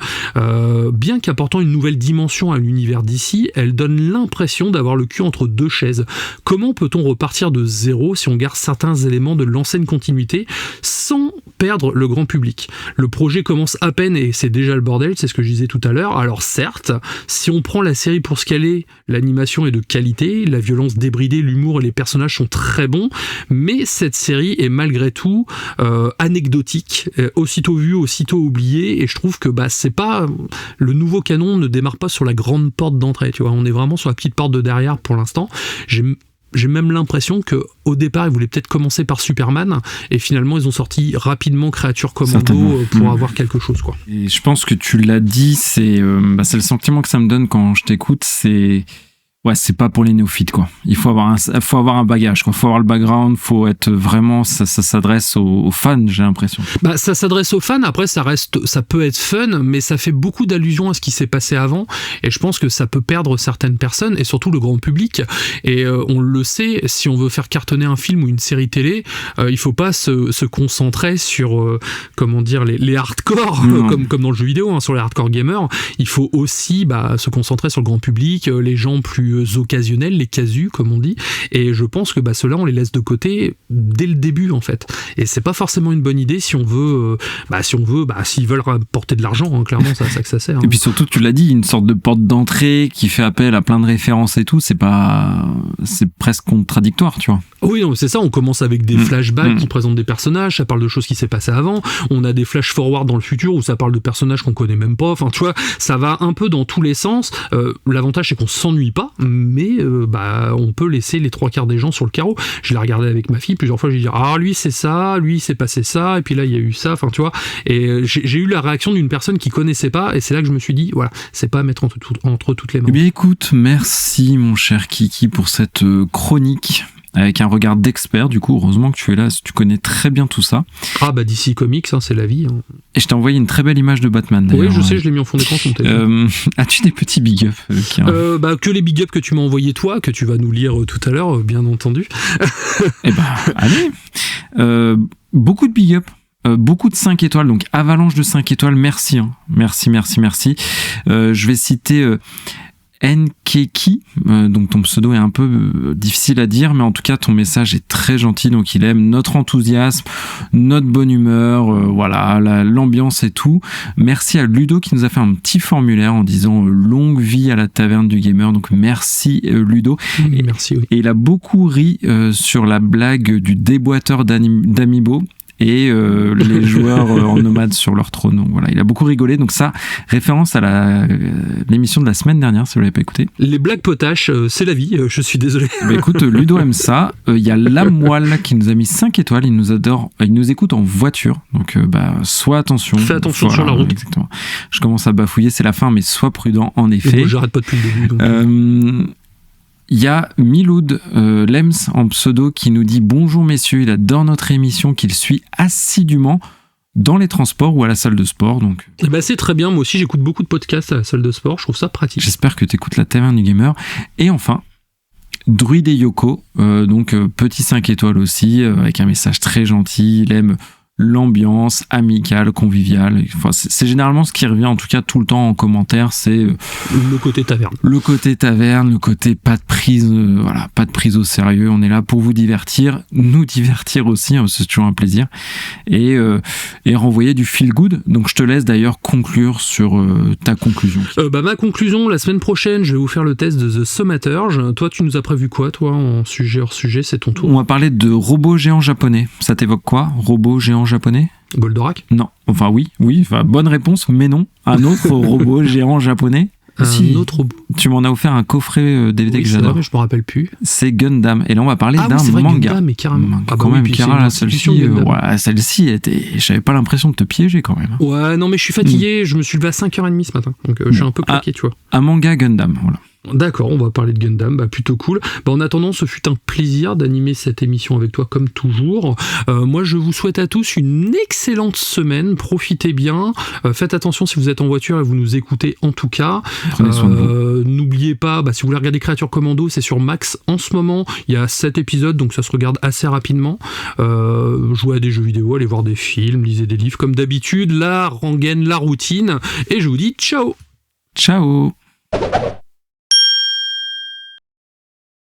Bien qu'apportant une nouvelle dimension à l'univers d'ici, elle donne l'impression d'avoir le cul entre deux chaises. Comment peut-on repartir de zéro si on garde certains éléments de l'ancienne continuité sans perdre le grand public ? Le projet commence à peine et c'est déjà le bordel, c'est ce que je disais tout à l'heure. Alors certes, si on prend la série pour ce qu'elle est, l'animation est de qualité, la violence débridée, l'humour et les personnages sont très bons, mais cette série est malgré tout anecdotique, aussitôt vue, aussitôt oubliée, et je trouve que c'est pas le nouveau canon ne démarre pas sur la grande porte d'entrée, tu vois, on est vraiment sur la petite porte de derrière pour l'instant. J'ai même l'impression qu'au départ, ils voulaient peut-être commencer par Superman, et finalement, ils ont sorti rapidement Créature Commando pour avoir quelque chose, quoi. Et je pense que tu l'as dit, c'est le sentiment que ça me donne quand je t'écoute, c'est pas pour les néophytes, quoi. Il faut avoir un bagage, quoi. Faut avoir le background, faut être vraiment, ça s'adresse aux fans, j'ai l'impression. Ça s'adresse aux fans, après ça peut être fun, mais ça fait beaucoup d'allusions à ce qui s'est passé avant, et je pense que ça peut perdre certaines personnes, et surtout le grand public. Et on le sait, si on veut faire cartonner un film ou une série télé, il faut pas se concentrer sur, les hardcore, comme dans le jeu vidéo, sur les hardcore gamers. Il faut aussi, se concentrer sur le grand public, les gens plus occasionnels, les casus comme on dit, et je pense que ceux-là on les laisse de côté dès le début en fait, et c'est pas forcément une bonne idée si on veut s'ils veulent rapporter de l'argent, clairement c'est à ça que ça sert. Et puis surtout tu l'as dit, une sorte de porte d'entrée qui fait appel à plein de références et tout, c'est presque contradictoire, tu vois. Oui, non, c'est ça, on commence avec des flashbacks qui présentent des personnages, ça parle de choses qui s'est passé avant, on a des flash forward dans le futur où ça parle de personnages qu'on connaît même pas, tu vois, ça va un peu dans tous les sens. L'avantage c'est qu'on s'ennuie pas, mais on peut laisser les 3/4 des gens sur le carreau. Je l'ai regardé avec ma fille plusieurs fois, je lui ai dit lui c'est ça, lui c'est passé ça, et puis là il y a eu ça, tu vois, et j'ai eu la réaction d'une personne qui connaissait pas, et c'est là que je me suis dit voilà, c'est pas à mettre entre toutes les mains. Eh bien écoute, merci mon cher Kiki pour cette chronique avec un regard d'expert, du coup, heureusement que tu es là, tu connais très bien tout ça. DC Comics, c'est la vie. Et je t'ai envoyé une très belle image de Batman, d'ailleurs. Oui, je sais, je l'ai mis en fond d'écran sur mon téléphone. As-tu des petits big up que les big up que tu m'as envoyé toi, que tu vas nous lire tout à l'heure, bien entendu. Allez. Beaucoup de big up. Beaucoup de 5 étoiles, donc avalanche de 5 étoiles, merci. Merci. Je vais citer... Nkeki, donc ton pseudo est un peu difficile à dire, mais en tout cas ton message est très gentil, donc il aime notre enthousiasme, notre bonne humeur, l'ambiance et tout. Merci à Ludo qui nous a fait un petit formulaire en disant longue vie à la taverne du gamer, donc merci Ludo. Merci. Oui. Et il a beaucoup ri sur la blague du déboîteur d'Amiibo et les joueurs en nomade sur leur trône. Donc voilà, il a beaucoup rigolé. Donc ça, référence à l'émission de la semaine dernière, si vous l'avez pas écouté. Les blagues potaches, c'est la vie, je suis désolé. Écoute, Ludo aime ça. Il y a La Moelle qui nous a mis 5 étoiles, il nous adore, il nous écoute en voiture. Donc sois attention. Fais attention sur la route. Exactement. Je commence à bafouiller, c'est la fin, mais sois prudent en effet. Moi, j'arrête pas depuis le début. Donc... Il y a Miloud Lems en pseudo qui nous dit bonjour messieurs, il adore notre émission qu'il suit assidûment dans les transports ou à la salle de sport. Donc c'est très bien, moi aussi j'écoute beaucoup de podcasts à la salle de sport, je trouve ça pratique. J'espère que tu écoutes la taverne du gamer. Et enfin Druide et Yoko, petit 5 étoiles aussi, avec un message très gentil, il aime l'ambiance amicale, conviviale. Enfin, c'est généralement ce qui revient en tout cas tout le temps en commentaire, c'est le côté taverne. Le côté pas de prise, pas de prise au sérieux. On est là pour vous divertir, nous divertir aussi, c'est toujours un plaisir. Et renvoyer du feel good. Donc je te laisse d'ailleurs conclure sur ta conclusion. Ma conclusion, la semaine prochaine, je vais vous faire le test de The Thaumaturge. Toi, tu nous as prévu quoi, toi, en sujet hors sujet, c'est ton tour. On va parler de robots géants japonais. Ça t'évoque quoi, robots géants japonais? Goldorak? Non. Enfin oui, bonne réponse, mais non. Un autre robot géant japonais. Un autre robot. Tu m'en as offert un coffret DVD que j'adore. Vrai, mais je me rappelle plus. C'est Gundam. Et là, on va parler d'un manga. Gundam, mais carrément. Quand même, Kara, celle-ci, j'avais pas l'impression de te piéger quand même. Ouais, non, mais je suis fatigué. Je me suis levé à 5h30 ce matin. Donc, je suis un peu plaqué, tu vois. Un manga Gundam, voilà. D'accord, on va parler de Gundam, plutôt cool. En attendant, ce fut un plaisir d'animer cette émission avec toi comme toujours. Moi, je vous souhaite à tous une excellente semaine. Profitez bien. Faites attention si vous êtes en voiture et vous nous écoutez en tout cas. Prenez soin de vous. N'oubliez pas, si vous voulez regarder Créature Commando, c'est sur Max en ce moment. Il y a 7 épisodes, donc ça se regarde assez rapidement. Jouez à des jeux vidéo, allez voir des films, lisez des livres comme d'habitude. La rengaine, la routine. Et je vous dis ciao. Ciao.